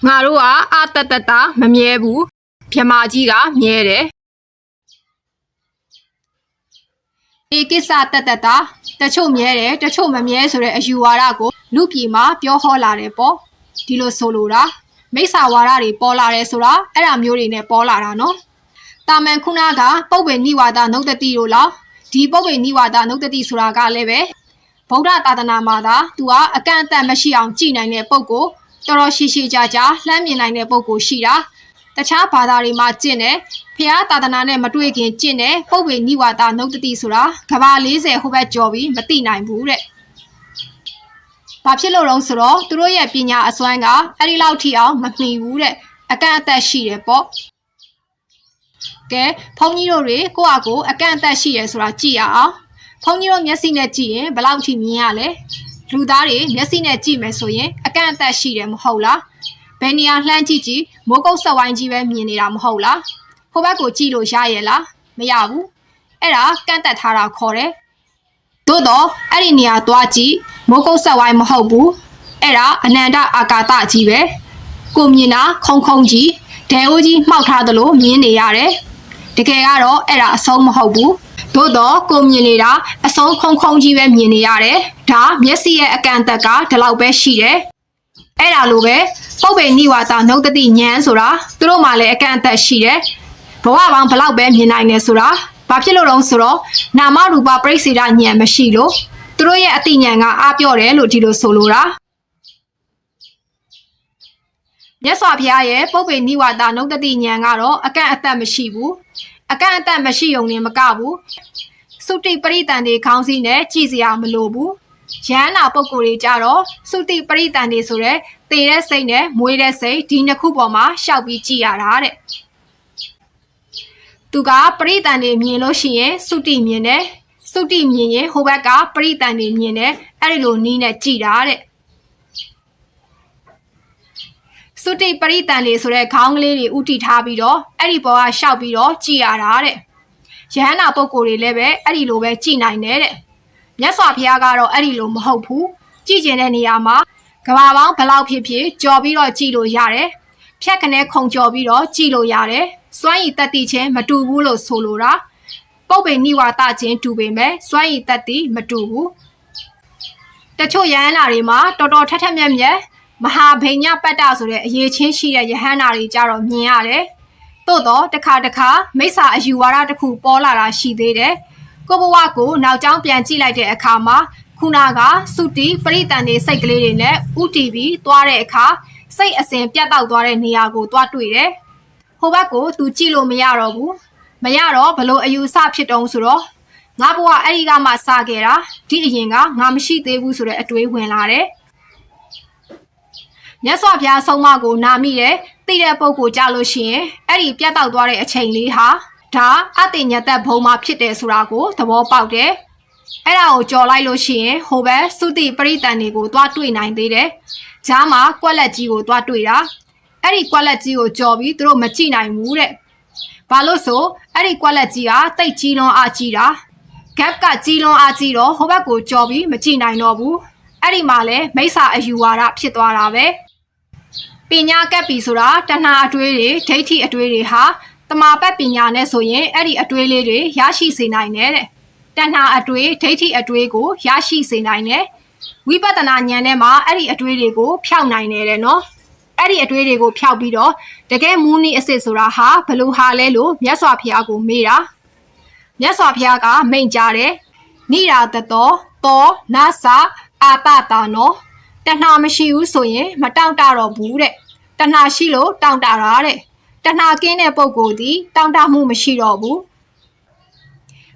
ငါတို့ကအတတမမြဲဘူးမြမကြီးကမြဲတယ်ဧကိစ္စတတချို့မြဲတယ်တချို့မမြဲဆိုတဲ့အယူဝါဒကိုလူပြည်မှာပြောဟောလာတယ်ပေါ့ဒီလိုဆိုလိုတာမိစ္ဆာဝါဒတွေပေါ်လာတယ်ဆိုတာအဲ့ဒါမျိုးတွေနဲ့ပေါ်လာတာနော်တာမန်ခုနကပုပ်ပင်နိဝါဒနှုတ်တတိတို့လားဒီပုပ်ပင်နိဝါဒနှုတ်တတိဆိုတာကလည်းပဲဗုဒ္ဓသာသနာမှာသာသူကအကန့်အသတ်မရှိအောင်ကြည်နိုင်တဲ့ပုဂ္ဂိုလ်တော်တော်ရှိရှိကြာကြာလှမ်းမြင်နိုင်တဲ့ပုဂ္ဂိုလ်ရှိတာတခြားဘာသာတွေမှာကျင့်တယ်ဖះသာသနာနဲ့မတွေ့ခင်ကျင့်တယ်ပုပ်ပင်နိဝါဒနှုတ်တတိဆိုတာကဘာ40ဟိုဘက်ကျော်ပြီးမသိနိုင်ဘူးတဲ့ဘာဖြစ်လို့လဲဆိုတော့သူတို့ရဲ့ပညာအစွမ်းကအဲ့ဒီလောက်ထိအောင်မမှီဘူးတဲ့အကန့်အသတ်ရှိတယ်ပေါ့ကဲဘုန်းကြီးတို့တွေကိုယ့်အကိုအကန့်အသတ်ရှိရဆိုတာကြည့်ရအောင်ဘုန်းကြီးတို့မျက်စိနဲ့ကြည့်ရင်ဘယ်လောက်ထိမြင်ရလဲလူသားတွေမျက်စိနဲ့ကြည့်မယ်ဆိုရင်အကန့်အသတ်ရှိတယ်မဟုတ်လားဘယ်နေရာလှမ်းကြည့်ကြည့်မိုးကုတ်ဆက်ဝိုင်းကြီးပဲမြင်နေတာမဟုတ်လားဟိုဘက်ကိုကြည့်လို့ရရဲ့လားမရဘူးအဲ့ဒါကန့်သက်ထားတာခေါ်တယ်သို့တော့အဲ့ဒီနေရာသွားကြည့်မိုးကုတ်ဆက်ဝိုင်းမဟုတ်ဘူးအဲ့ဒါအနန္တအာကာသကြီးပဲကိုမြင်တာခုံခုံကြီးဒဲအိုးကြီးမှောက်ထားသလိုမြင်နေရတယ်တကယ်ကတော့အဲ့ဒါအဆုံးမဟုတ်ဘူးသို့တော့ကိုမြင်နေတာအဆုံးခုံခုံကြီးပဲမြင်နေရတယ်ဒါမျက်စိရဲ့အကန့်အသတ်ကဒီလောက်ပဲရှိတယ်အဲ့ဒါလိုပဲပုပ်ပင်နိဝါဒနှုတ်တတိဉာဏ်ဆိုတာသူတို့မှလည်းအကန့်အသတ်ရှိတယ်ဘဝပေါင်းဘလောက်ပဲမြင်နိုင်တယ်ဆိုတာဘာဖြစ်လို့လဲဆိုတော့နာမရူပပရိစ္ဆေဒဉာဏ်မရှိလို့သူတို့ရဲ့အသိဉာဏ်ကအားပြော့တယ်လို့ဒီလိုဆိုလိုတာမြတ်စွာဘုရားရဲ့ပုပ္ပေနိဝါဒနှုတ်တတိဉာဏ်ကတော့အကန့်အသတ်မရှိဘူးအကန့်အသတ်မရှိုံနဲ့မကဘူး စုတိပရိတန်တွေခေါင်းစည်းနဲ့ကြည်စရာမလိုဘူးရဟန္တာပုဂ္ဂိုလ်တွေကြတော့စုတိပရိတန်တွေဆိုတဲ့သေတဲ့စိတ်နဲ့မွေးတဲ့စိတ်ဒီနှစ်ခုပေါ်မှာရှောက်ပြီးကြည်ရတာတဲ့သူကပရိတန်တွေမြင်လို့ရှိရင်စုတိမြင်တယ်စုတိမြင်ရင်ဟိုဘက်ကပရိတန်တွေမြင်တယ်အဲ့ဒီလိုနီးနဲ့ကြည်တာတဲ့စုတိပရိတန်တွေဆိုတဲ့ခေါင်းကလေးတွေဥတီထားပြီးတော့အဲ့ဒီပေါ်ကရှောက်ပြီးတော့ကြည်ရတာတဲ့ယဟန္တာပုဂ္ဂိုလ်တွေလည်းပဲအဲ့ဒီလိုပဲကြည်နိုင်တယ်တဲ့မြတ်စွာဘုရားကတော့အဲ့ဒီလိုမဟုတ်ဘူးကြည်ကျင်တဲ့နေရာမှာကဘာပေါင်းဘလောက်ဖြစ်ဖြစ်ကြော်ပြီးတော့ကြည်လို့ရတယ်ဖြတ်ခနဲ့ခုံကြော်ပြီးတော့ကြည်လို့ရတယ်စွမ်းရည်တတိချင်းမတူဘူးလို့ဆိုလိုတာပုပ်ပေနိဝါဒချင်းတူပေမဲ့စွမ်းရည်တတိမတူဘူးတချို့ယဟန္တာတွေမှာတော်တော်ထက်ထက်မြက်မြက်မဟာဗိညာပတ္တဆိုတဲ့အရေးချင်းရှိတဲ့ယဟန္တာတွေကြတော့မြင်ရတယ်သို့တော့တစ်ခါမိစ္ဆာအယူဝါဒတစ်ခုပေါ်လာတာရှိသေးတယ်ကိုဘဝကိုနောက်ကျောင်းပြန်ကြည့်လိုက်တဲ့အခါမှာခုနကစုတိပရိတန်တွေစိတ်ကလေးတွေနဲ့ဥတီပြီးသွားတဲ့အခါစိတ်အစဉ်ပြတ်တောက်သွားတဲ့နေရာကိုသွားတွေ့တယ်ဟိုဘက်ကိုသူကြည့်လို့မရတော့ဘူးမရတော့ဘလို့အယူဆဖြစ်တုံးဆိုတော့ငါဘဝအဲ့ဒီကမှစခဲ့တာဒီအရင်ကငါမရှိသေးဘူးဆိုတဲ့အတွေးဝင်လာတယ်မြတ်စွာဘုရားဆုံးမကိုနာမိတယ်သိတဲ့ပုဂ္ဂိုလ်ကြလို့ရှိရင်အဲ့ဒီပြတ်တောက်သွားတဲ့အချိန်လေးဟာဒါအတိညတ်သက်ဘုံမှာဖြစ်တယ်ဆိုတာကိုသဘောပေါက်တယ်အဲ့ဒါကိုကြော်လိုက်လို့ရှိရင်ဟိုဘက်စုတိပရိတန်တွေကိုသွားတွေ့နိုင်သေးတယ်ဂျားမှာကွက်လက်ကြီးကိုသွားတွေ့တာအဲ့ဒီကွက်လက်ကြီးကိုကြော်ပြီးသူတို့မကြည့်နိုင်ဘူးတဲ့ဘာလို့ဆိုအဲ့ဒီကွက်လက်ကြီးကတိတ်ကြီးလွန်အားကြီးတာဂက်ကကြီးလွန်အားကြီးတော့ဟိုဘက်ကိုကြော်ပြီးမကြည့်နိုင်တော့ဘူးအဲ့ဒီမှာလဲမိစ္ဆာအယူဝါဒဖြစ်သွားတာပဲပညာကပ်ပြီဆိုတာတဏှာအတွေးတွေဒိဋ္ဌိအတွေးတွေဟာတမာပတ်ပညာနဲ့ဆိုရင်အဲ့ဒီအတွေးလေးတွေရရှိစေနိုင်တယ်တဲ့တဏှာအတွေးဒိဋ္ဌိအတွေးကိုရရှိစေနိုင်တယ်ဝိပဿနာဉာဏ်နဲ့မှအဲ့ဒီအတွေးတွေကိုဖျောက်နိုင်တယ်တဲ့နော်အဲ့ဒီအတွေးတွေကိုဖျောက်ပြီးတော့တကယ်မူနီအစစ်ဆိုတာဟာဘလို့ဟာလဲလို့မြတ်စွာဘုရားကိုမေးတာမြတ်စွာဘုရားကမိန့်ကြားတယ်နိရာတတောသောနာသအာတတာနောတဏှာမရှိဘူးဆိုရင်မတောင့်တတော့ဘူးတဲ့တဏှာရှိလို့တောင့်တတာတဲ့တဏှာကင်းတဲ့ပုဂ္ဂိုလ်ဒီတောင့်တမှုမရှိတော့ဘူး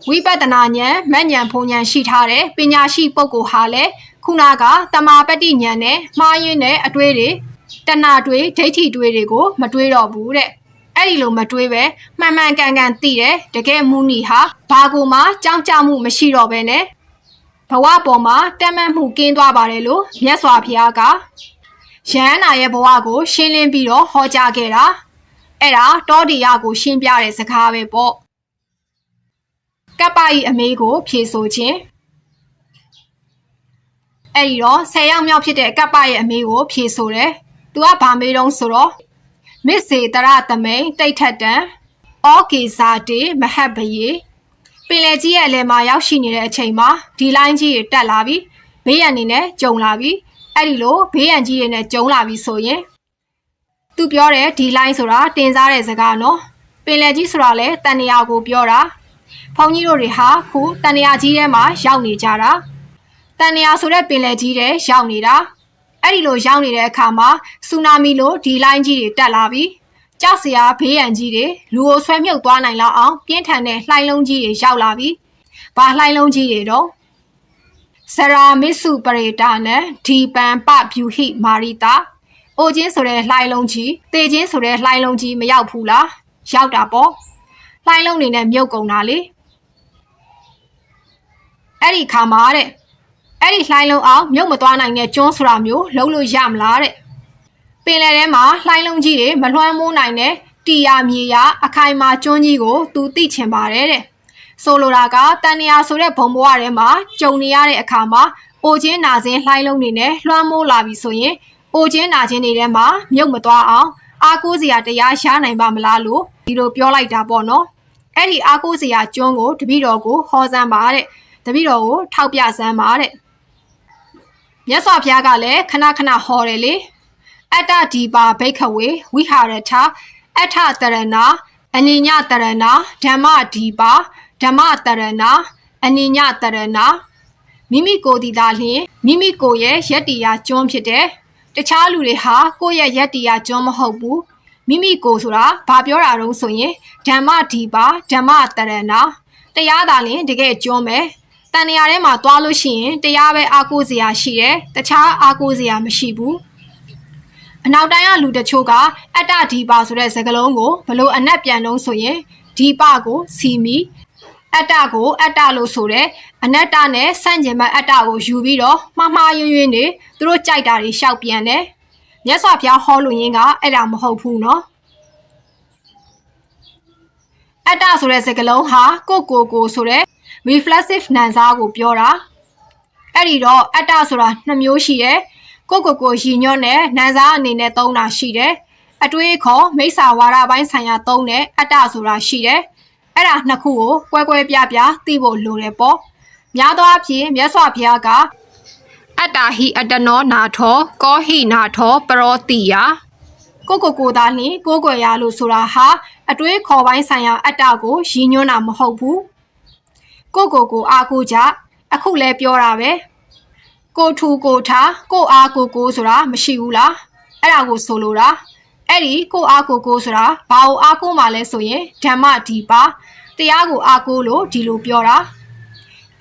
ဝိပဿနာဉာဏ်မဉဏ်ဖုံဉဏ်ရှိထားတဲ့ပညာရှိပုဂ္ဂိုလ်ဟာလည်းခုနကတမာပတ္တိဉာဏ်နဲ့မှားယွင်းတဲ့အတွေးတွေတဏှာတွေဒိဋ္ဌိတွေတွေကိုမတွေးတော့ဘူးတဲ့အဲ့ဒီလိုမတွေးပဲမှန်မှန်ကန်ကန်သိတယ်တကယ်မူနီဟာဘာကိုမှကြောင်းကြမှုမရှိတော့ပဲနဲ့ဘဝပေါ်မှာတက်မှတ်မှုကင်းသွားပါတယ်လို့မြတ်စွာဘုရားကယဟန္တာရဲ့ဘဝကိုရှင်းလင်းပြီးတော့ဟောကြားခဲ့တာအဲ့ဒါတောတိယကိုရှင်းပြတဲ့စကားပဲပေါ့ကပ္ပဤအမေကိုဖြေဆိုခြင်းအဲ့ဒီတော့10ယောက်မြောက်ဖြစ်တဲ့ကပ္ပရဲ့အမေကိုဖြေဆိုတယ်သူကဗာမေးတုံးဆိုတော့မစ္စေတရသမိန်တိတ်ထက်တံဩကေဇာတေမဟတ်ဘယေပင်လယ်ကြီးရဲ့အလယ်မှာရောက်ရှိနေတဲ့အချိန်မှာဒီလိုင်းကြီးတွေတက်လာပြီးဘေးရန်နေနဲ့ကြုံလာပြီးအဲ့ဒီလိုဘေးရန်ကြီးတွေနဲ့ကြုံလာပြီးဆိုရင်သူပြောတယ်ဒီလိုင်းဆိုတာတင်စားတဲ့စကားနော်ပင်လယ်ကြီးဆိုတာလဲတန်တရာကိုပြောတာဘုန်းကြီးတို့တွေဟာခုတန်တရာကြီးထဲမှာရောက်နေကြတာတန်တရာဆိုတဲ့ပင်လယ်ကြီးထဲရောက်နေတာအဲ့ဒီလိုရောက်နေတဲ့အခါမှာဆူနာမီလိုဒီလိုင်းကြီးတွေတက်လာပြီးကြောက်စရာဘေးရန်ကြီးတွေလူကိုဆွဲမြုပ်သွားနိုင်လောက်အောင်ပြင်းထန်တဲ့လှိုင်းလုံးကြီးတွေရောက်လာပြီးဘာလှိုင်းလုံးကြီးတွေတော့စရာမစ္စုပရိတာနံဒီပံပဗျူဟိမာရိတာအိုချင်းဆိုတဲ့လှိုင်းလုံးကြီးတေချင်းဆိုတဲ့လှိုင်းလုံးကြီးမရောက်ဘူးလားရောက်တာပေါ့လှိုင်းလုံးနေနဲ့မြုပ်ကုန်တာလေအဲ့ဒီခါမှာတဲ့အဲ့ဒီလှိုင်းလုံးအောင်မြုပ်မသွားနိုင်တဲ့ကျွန်းဆိုတာမျိုးလုံးလို့ရမလားတဲ့ပင်လယ်ထဲမှာလှိုင်းလုံးကြီးတွေမလွှမ်းမိုးနိုင်တဲ့တီယာမြေယာအခိုင်အမာကျွန်းကြီးကိုသူသိချင်ပါတယ်တဲ့ဆိုလိုတာကတန်တရာဆိုတဲ့ဘုံဘဝထဲမှာကြုံနေရတဲ့အခါမှာအိုချင်းနာချင်းလှိုင်းလုံးတွေနဲ့လွှမ်းမိုးလာပြီဆိုရင်အိုချင်းနာချင်းတွေထဲမှာမြုပ်မသွားအောင်အားကိုးစရာတရားရှားနိုင်ပါမလားလို့ဒီလိုပြောလိုက်တာပေါ့နော်အဲ့ဒီအားကိုးစရာကျွန်းကိုတပည့်တော်ကိုဟောစမ်းပါတဲ့တပည့်တော်ကိုထောက်ပြစမ်းပါတဲ့မြတ်စွာဘုရားကလည်းခဏခဏဟောတယ်လေအတ္တဒီပါဘိက္ခဝေဝိဟာရထအထတရဏအနိညတရဏဓမ္မဒီပါဓမ္မတရဏအနိညတရဏမိမိကိုယ်ဒီသာလျှင်မိမိကိုယ်ရဲ့ယတ္တိယကျွန်းဖြစ်တယ်တခြားလူတွေဟာကိုယ့်ရဲ့ယတ္တိယကျွန်းမဟုတ်ဘူးမိမိကိုယ်ဆိုတာဘာပြောတာတုံးဆိုရင်ဓမ္မဒီပါဓမ္မတရဏတ တရားသာလင်တကယ်ကျွန်းမယ်တန်နေရာထဲမှာသွားလို့ရှိရင်တရားပဲအားကိုးစရာရှိတယ်တခြားအားကိုးစရာမရှိဘူးအနောက်တိုင်းကလူတချို့ကအတ္တဒီပါဆိုတဲ့စကားလုံးကိုဘလို့အနက်ပြန်လုံးဆိုရင်ဒီပကိုစီမီအတ္တကိုအတ္တလို့ဆိုတဲ့အနတ္တနဲ့ဆန့်ကျင်ဘက်အတ္တကိုယူပြီးတော့မှားယွင်းနေသူတို့ကြိုက်တာတွေရှောက်ပြန်တယ်မြတ်စွာဘုရားဟောလို့ရင်းကအဲ့ဒါမဟုတ်ဘူးเนาะအတ္တဆိုတဲ့စကားလုံးဟာကိုဆိုတဲ့ reflexive နာမ်စားကိုပြောတာအဲ့ဒီတော့အတ္တဆိုတာနှစ်မျိုးရှိတယ်ကိုရည်ညွှန်းတဲ့နာမ်စားအနေနဲ့သုံးတာရှိတယ်အတွေးခေါ်မိစ္ဆာဝါဒပိုင်းဆိုင်ရာသုံးတဲ့အတ္တဆိုတာရှိတယ်အဲ့ဒါနှစ်ခုကိုကွဲပြားသိဖို့လိုတယ်ပေါ့များသောအားဖြင့်မြတ်စွာဘုရားကအတ္တဟိအတ္တနောနာထောကောဟိနာထောပရောတိယကိုသားလင်ကိုကွယ်ရလို့ဆိုတာဟာအတွေးခေါ်ပိုင်းဆိုင်ရာအတ္တကိုရည်ညွှန်းတာမဟုတ်ဘူးကိုအားကိုကြအခုလဲပြောတာပဲကိုထူကိုထားကိုအားကိုဆိုတာမရှိဘူးလားအဲ့ဒါကိုဆိုလိုတာအဲ့ဒီကိုအားကိုဆိုတာဘာကိုအားကိုမှလဲဆိုရင်ဓမ္မဒီပါတရားကိုအားကိုလို့ဒီလိုပြောတာ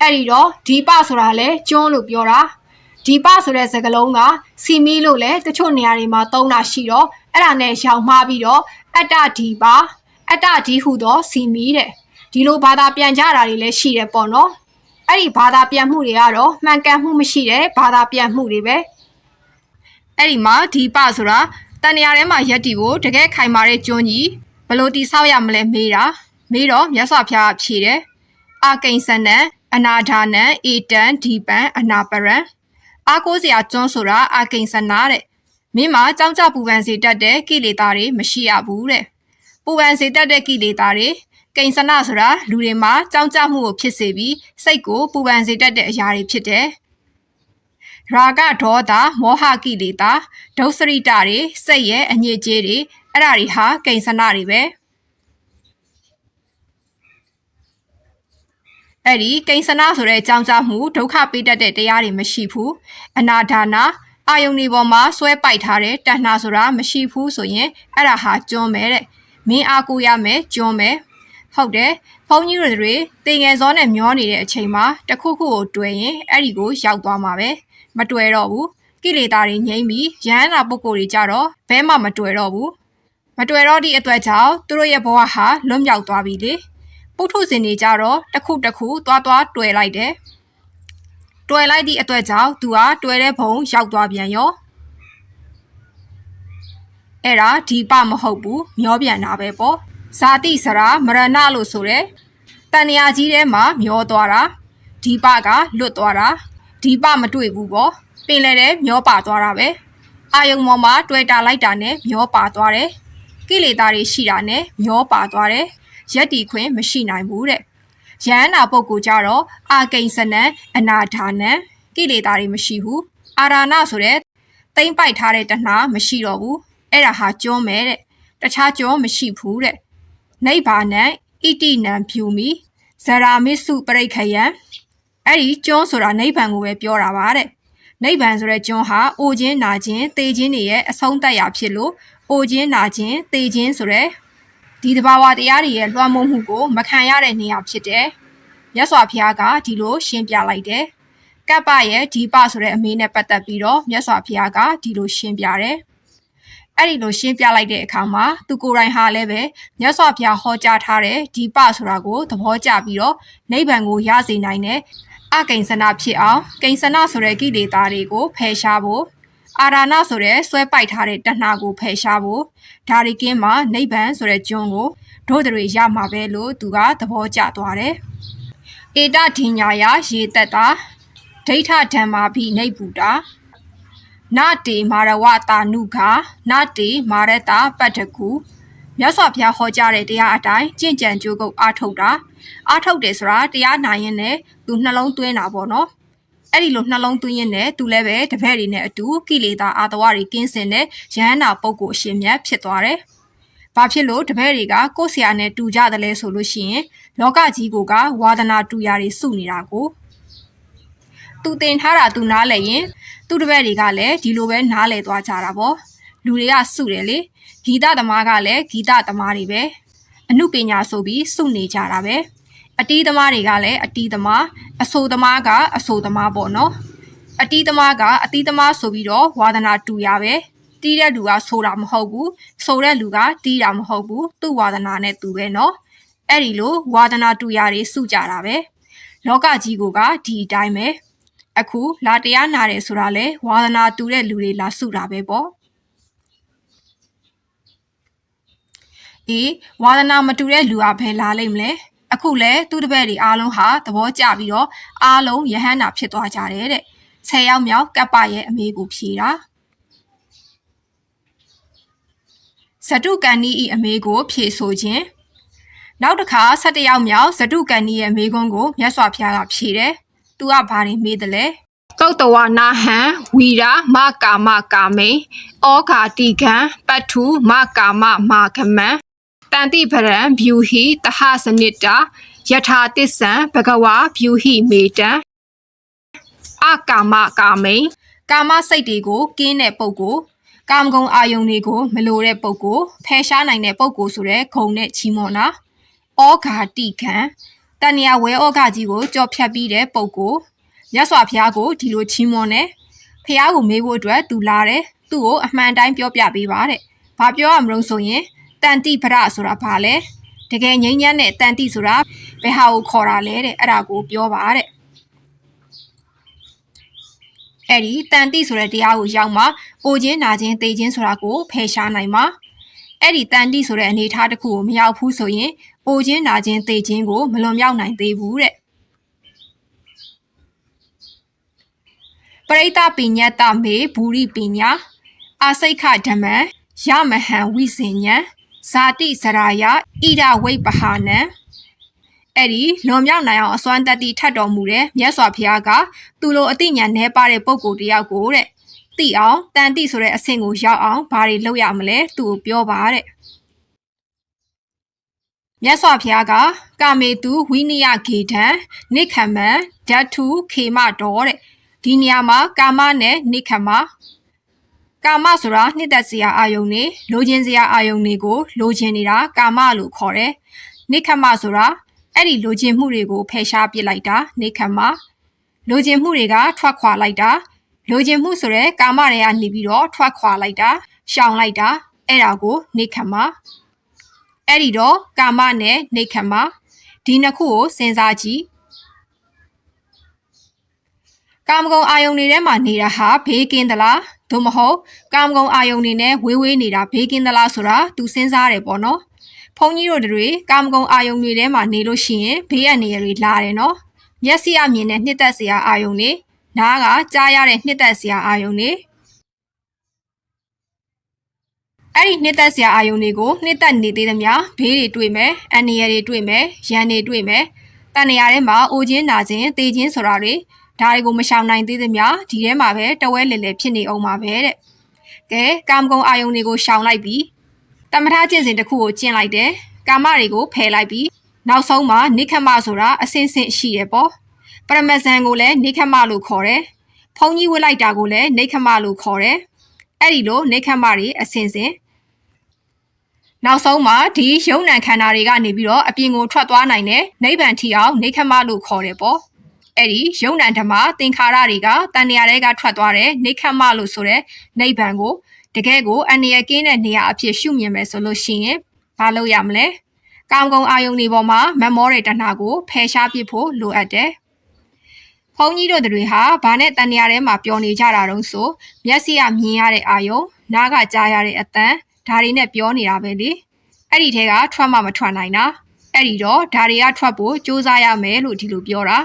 အဲ့ဒီတော့ဒီပဆိုတာလဲကျွန်းလို့ပြောတာဒီပဆိုတဲ့စကားလုံးကစီမီလို့လဲတချို့နေရာတွေမှာသုံးတာရှိတော့အဲ့ဒါနဲ့ရောင်မှားပြီးတော့အတ္တဒီပါအတ္တဒီဟုသောစီမီတဲ့ဒီလိုဘာသာပြန်ကြတာတွေလည်းရှိတယ်ပေါ့နော်အဲ့ဒီဘာသာပြန်မှုတွေကတော့မှန်ကန်မှုမရှိတဲ့ဘာသာပြန်မှုတွေပဲအဲ့ဒီမှာဒီပဆိုတာတန်နေရာထဲမှာရက်တီကိုတကယ်ခိုင်မာတဲ့ကျွန်းကြီးဘလို့တိဆောက်ရမလဲမေးတော့မြတ်စွာဘုရားဖြေတယ်အာကိဉ္စနံအနာဒါနံဧတံဒီပံအနာပရံအာကိုးစရာကျွန်းဆိုတာအာကိဉ္စနာတဲ့မင်းမှာကြောင်းကြပူပန်စေတတ်တဲ့ကိလေသာတွေမရှိရဘူးတဲ့ပူပန်စေတတ်တဲ့ကိလေသာတွေကိဉ္စနဆိုတာလူတွေမှာကြောင်းကြမှုကိုဖြစ်စေပြီးစိတ်ကိုပူပန်စေတတ်တဲ့အရာတွေဖြစ်တယ်ရာဂဒေါသမောဟကိလေသာဒုစရိတတွေစိတ်ရဲ့အညစ်အကြေးတွေအဲ့ဒါတွေဟာကိဉ္စနတွေပဲအဲ့ဒီကိဉ္စနဆိုတဲ့အကြောင်းကြားမှုဒုက္ခပေးတတ်တဲ့တရားတွေမရှိဘူးအနာဒါနာအာယုန်ဒီပေါ်မှာဆွဲပိုက်ထားတဲ့တဏှာဆိုတာမရှိဘူးဆိုရင်အဲ့ဒါဟာကျွန်းမယ်တဲ့မင်းအားကိုရမယ်ကျွန်းမယ်ဟုတ်တယ်ဘုန်းကြီးတွေတင်ငယ်စောနဲ့မျောနေတဲ့အချိန်မှာတခုခုကိုတွေ့ရင်အဲ့ဒီကိုရောက်သွားမှာပဲမတွေ့တော့ဘူးကိလေသာတွေငြိမ့်ပြီးရဟန္တာပုဂ္ဂိုလ်တွေကြတော့ဘဲမှမတွေ့တော့ဘူးမတွေ့တော့ဒီအတွက်ကြောင့်သူတို့ရဲ့ဘဝဟာလွတ်မြောက်သွားပြီလေပုထုဇဉ်တွေကြတော့တခုသွားတွေ့လိုက်တယ်တွေ့လိုက်သည့်အတွက်ကြောင့်သူဟာတွေ့တဲ့ဘုံရောက်သွားပြန်ရောအဲ့ဒါဒီပမဟုတ်ဘူးမျောပြန်တာပဲပေါ့ဇာတိစရာမရဏလို့ဆိုတဲ့တဏှာကြီးထဲမှာမျောသွားတာဒီပကလွတ်သွားတာဒီပမတွေ့ဘူးပေါ့ပင်လည်းမျောပါသွားတာပဲအာယုံပေါ်မှာတွေ့တာလိုက်တာနဲ့မျောပါသွားတယ်ကိလေသာတွေရှိတာနဲ့မျောပါသွားတယ်ရက်တီခွင့်မရှိနိုင်ဘူးတဲ့ယန္နာပုဂ္ဂိုလ်ကြတော့အာကိဉ္စနံအနာဒါနံကိလေသာတွေမရှိဘူးအာရဏဆိုတဲ့တိမ့်ပိုက်ထားတဲ့တဏှာမရှိတော့ဘူးအဲ့ဒါဟာကျွန်းမယ်တဲ့တခြားကျွန်းမရှိဘူးတဲ့နိဗ္ဗာနံဣတိနံဖြူမီဇရာမစ္စုပရိခယံအဲ့ဒီကျွန်းဆိုတာနိဗ္ဗာန်ကိုပဲပြောတာပါတဲ့နိဗ္ဗာန်ဆိုတဲ့ကျွန်းဟာအိုခြင်းနာခြင်းသေခြင်းတွေရဲ့အဆုံးသတ်ရာဖြစ်လို့အိုခြင်းနာခြင်းသေခြင်းဆိုတဲ့ဒီတဘာဝတရားတွေရဲ့လွှမ်းမိုးမှုကိုမခံရတဲ့နေရာဖြစ်တယ်မြတ်စွာဘုရားကဒီလိုရှင်းပြလိုက်တယ်ကပ္ပရဲ့ဒီပဆိုတဲ့အမေးနဲ့ပတ်သက်ပြီးတော့မြတ်စွာဘုရားကဒီလိုရှင်းပြတယ်အဲ့ဒီလိုရှင်းပြလိုက်တဲ့အခါမှာသူကိုယ်တိုင်ဟာလည်းပဲမြတ်စွာဘုရားဟောကြားထားတဲ့ဒီပဆိုတာကိုသဘောကျပြီးတော့နိဗ္ဗာန်ကိုရစေနိုင်တဲ့အကိဉ္စနဖြစ်အောင်ကိဉ္စနဆိုတဲ့ကိလေသာတွေကိုဖယ်ရှားဖို့အာရဏဆိုတဲ့ဆွဲပိုက်ထားတဲ့တဏှာကိုဖယ်ရှားဖို့ဒါရီကင်းမှာနိဗ္ဗာန်ဆိုတဲ့ကျွန်းကိုတို့တွေရမှာပဲလို့သူကသဘောကျသွားတယ်ဧတဒိညာယရေတတ္တာဒိဋ္ဌဓမ္မာဘိနိဗ္ဗုတာနတေမာရဝတာနုခာနတေမာရတပတ္တကုမြတ်စွာဘုရားဟောကြားတဲ့တရားအတိုင်းကျင့်ကြံကြိုးကုပ်အားထုတ်တယ်ဆိုတာတရားနာရင်လည်းသူနှလုံးသွင်းတာပေါ့နော်အဲ့ဒီလိုနှလုံးသွင်းရင်လည်းသူလည်းပဲတပည့်တွေနဲ့အတူကိလေသာအာတဝါတွေကင်းစင်တဲ့ယဟန္တာပုဂ္ဂိုလ်အရှင်မြတ်ဖြစ်သွားတယ်။ဘာဖြစ်လို့တပည့်တွေကကိုယ်ဆရာနဲ့တူကြတယ်လဲဆိုလို့ရှိရင်လောကကြီးကဝါဒနာတူရာတွေစုနေတာကိုသူတင်ထားတာသူနားလဲရင်သူတပည့်တွေကလည်းဒီလိုပဲနားလဲသွားကြတာပေါ့။လူတွေကစုတယ်လေဂီတသမားကလည်းဂီတသမားတွေပဲအနုပညာဆိုပြီးစုနေကြတာပဲ အတီးသမားတွေကလည်းအတီးသမားအဆိုသမားကအဆိုသမားပေါ့နော်အတီးသမားကအတီးသမားဆိုပြီးတော့ဝါသနာတူရပဲတီးတဲ့လူကဆိုတာမဟုတ်ဘူးဆိုတဲ့လူကတီးတာမဟုတ်ဘူးသူ့ဝါသနာနဲ့သူပဲနော်အဲ့ဒီလိုဝါသနာတူရတွေစုကြတာပဲလောကကြီးကဒီအတိုင်းပဲအခုလာတရားနာတယ်ဆိုတာလေဝါသနာတူတဲ့လူတွေလာစုတာပဲပေါ့အေးဝါသနာမတူတဲ့လူကဘယ်လာလိမ့်မလဲအခုလဲသူ့တပည့်တွေအားလုံးဟာသဘောကျပြီးတော့အားလုံးယဟန္တာဖြစ်သွားကြတယ်တဲ့10ယောက်မြောက်ကပ္ပရဲ့အမေကိုဖြေတာဇတုကန္နီဤအမေကိုဖြေဆိုခြင်းနောက်တစ်ခါ17ယောက်မြောက်ဇတုကန္နီရဲ့မေခွန်းကိုမြတ်စွာဘုရားကဖြေတယ်သူကဘာတွေမေးတယ်လဲသုတ်တဝနာဟံဝီရာမကာမကာမိဩဃာတိကံပတ္ထုမကာမမာကမံတန်တိပရံဗျူဟိတဟစနစ်တာယထာတစ္ဆံဘဂဝါဗျူဟိမေတံအကာမကာမိကာမစိတ်တွေကိုကင်းတဲ့ပုဂ္ဂိုလ်ကာမဂုဏ်အာယုန်တွေကိုမလိုတဲ့ပုဂ္ဂိုလ်ဖယ်ရှားနိုင်တဲ့ပုဂ္ဂိုလ်ဆိုတဲ့ဂုဏ်နဲ့ချီးမွမ်းတာဩဃာတိကံတဏှာဝဲဩဃကြီးကိုကြော်ဖြတ်ပြီးတဲ့ပုဂ္ဂိုလ်မြတ်စွာဘုရားကိုဒီလိုချီးမွမ်းတယ်ဖះကိုမေးဖို့အတွက်သူလာတယ်သူ့ကိုအမှန်တိုင်းပြောပြပေးပါတဲ့ဘာပြောရမလို့ဆိုရင်တန်တိပရဆိုတာဘာလဲတကယ်ငြိမ်းချမ်းတဲ့တန်တိဆိုတာဘယ်ဟာကိုခေါ်တာလဲတဲ့အဲ့ဒါကိုပြောပါတဲ့အဲ့ဒီတန်တိဆိုတဲ့တရားကိုရောက်မှအိုခြင်းနာခြင်းသိခြင်းဆိုတာကိုဖယ်ရှားနိုင်မှာအဲ့ဒီတန်တိဆိုတဲ့အနေအထားတစ်ခုကိုမရောက်ဘူးဆိုရင်အိုခြင်းနာခြင်းသိခြင်းကိုမလွန်မြောက်နိုင်သေးဘူးတဲ့ပရိသပိညတမေဘူရိပညာအာစိတ်ခဓမ္မံယမဟံဝိဇဉ္ဉံဇာတိစရာယဣဒဝိပဟာနံအဲ့ဒီလွန်မြောက်နိုင်အောင်အစွမ်းတတ္တိထတ်တော်မူတဲ့မြတ်စွာဘုရားကသူလိုအသိဉာဏ်နှဲပါတဲ့ပုဂ္ဂိုလ်တယောက်ကိုတဲ့သိအောင်တန်တိဆိုတဲ့အဆင့်ကိုရောက်အောင်ဘာတွေလုပ်ရမလဲသူ့ကိုပြောပါတဲ့မြတ်စွာဘုရားကကာမေတုဝိနိယဂေထံနိခမံဓာတုခေမတော်တဲ့ဒီနေရာမှာကာမနဲ့နိခမကာမဆိုတာနှစ်သက်စရာအာယုန်တွေလိုချင်စရာအာယုန်တွေကိုလိုချင်နေတာကာမလို့ခေါ်တယ်နိခမဆိုတာအဲ့ဒီလိုချင်မှုတွေကိုဖယ်ရှားပစ်လိုက်တာနိခမလိုချင်မှုတွေကထွက်ခွာလိုက်တာလိုချင်မှုဆိုတဲ့ကာမတွေကနေပြီးတော့ထွက်ခွာလိုက်တာရှောင်လိုက်တာအဲ့ဒါကိုနိခမအဲ့ဒီတော့ကာမနဲ့နိခမဒီနှစ်ခုကိုစဉ်းစားကြည့်ကာမဂုဏ်အာယုန်တွေထဲမှာနေတာဟာဘေးကင်းသလားသို့မဟုတ်ကာမဂုဏ်အာယုန်တွေနဲ့ဝေးနေတာဘေးကင်းသလားဆိုတာသူစဉ်းစားတယ်ပေါ့နော်ဘုန်းကြီးတို့တွေကာမဂုဏ်အာယုန်တွေထဲမှာနေလို့ရှိရင်ဘေးအန္တရာယ်တွေလာတယ်နော်မျက်စိအမြင်နဲ့နှစ်သက်စရာအာယုန်တွေနားကကြားရတဲ့နှစ်သက်စရာအာယုန်တွေအဲ့ဒီနှစ်သက်စရာအာယုန်တွေကိုနှစ်သက်နေသေးသမျှဘေးတွေတွေ့မယ်အန္တရာယ်တွေတွေ့မယ်ရန်တွေတွေ့မယ်တဏှာထဲမှာအိုခြင်းနာခြင်းသေခြင်းဆိုတာတွေဒါတွေကိုမရှောင်နိုင်သေးသမျှဒီထဲမှာပဲတဝဲလေလေဖြစ်နေအောင်ပါပဲတဲ့ကဲကာမဂုဏ်အာယုန်တွေကိုရှောင်လိုက်ပြီးတမထကျင့်စဉ်တစ်ခုကိုကျင့်လိုက်တယ်ကာမတွေကိုဖယ်လိုက်ပြီးနောက်ဆုံးမှာနိခမဆိုတာအစင်းစင်းရှိတယ်ပေါ့ပရမဇန်ကိုလည်းနိခမလို့ခေါ်တယ်ဖုံကြီးဝတ်လိုက်တာကိုလည်းနိခမလို့ခေါ်တယ်အဲ့ဒီလိုနိခမတွေအစင်းစင်းနောက်ဆုံးမှာဒီယုံ nant ခန္ဓာတွေကနေပြီးတော့အပြင်ကိုထွက်သွားနိုင်တဲ့နိဗ္ဗာန်ထီအောင်နိခမလို့ခေါ်တယ်ပေါ့အဲ့ဒီယုံ nant ဓမ္မသင်္ခါရတွေကတဏှာတွေကထွက်သွားတဲ့နိခမလို့ဆိုတဲ့နိဗ္ဗာန်ကိုတကယ်ကိုအန္တရာယ်ကင်းတဲ့နေရာအဖြစ်ရှုမြင်မယ်ဆိုလို့ရှိရင်ဘာလုပ်ရမလဲကာမဂုဏ်အာယုန်တွေပေါ်မှာမမောတဲ့တဏှာကိုဖယ်ရှားပစ်ဖို့လိုအပ်တယ်ဘုန်းကြီးတို့တွေဟာဘာနဲ့တဏှာထဲမှာပျော်နေကြတာတုံးဆိုမျက်စိကမြင်ရတဲ့အာယုန်နားကကြားရတဲ့အသံဒါတွေနဲ့ပြောနေတာပဲလေအဲ့ဒီထဲကထွက်မှမထွက်နိုင်တာအဲ့ဒီတော့ဒါတွေကထွက်ဖို့စူးစမ်းရမယ်လို့ဒီလိုပြောတာ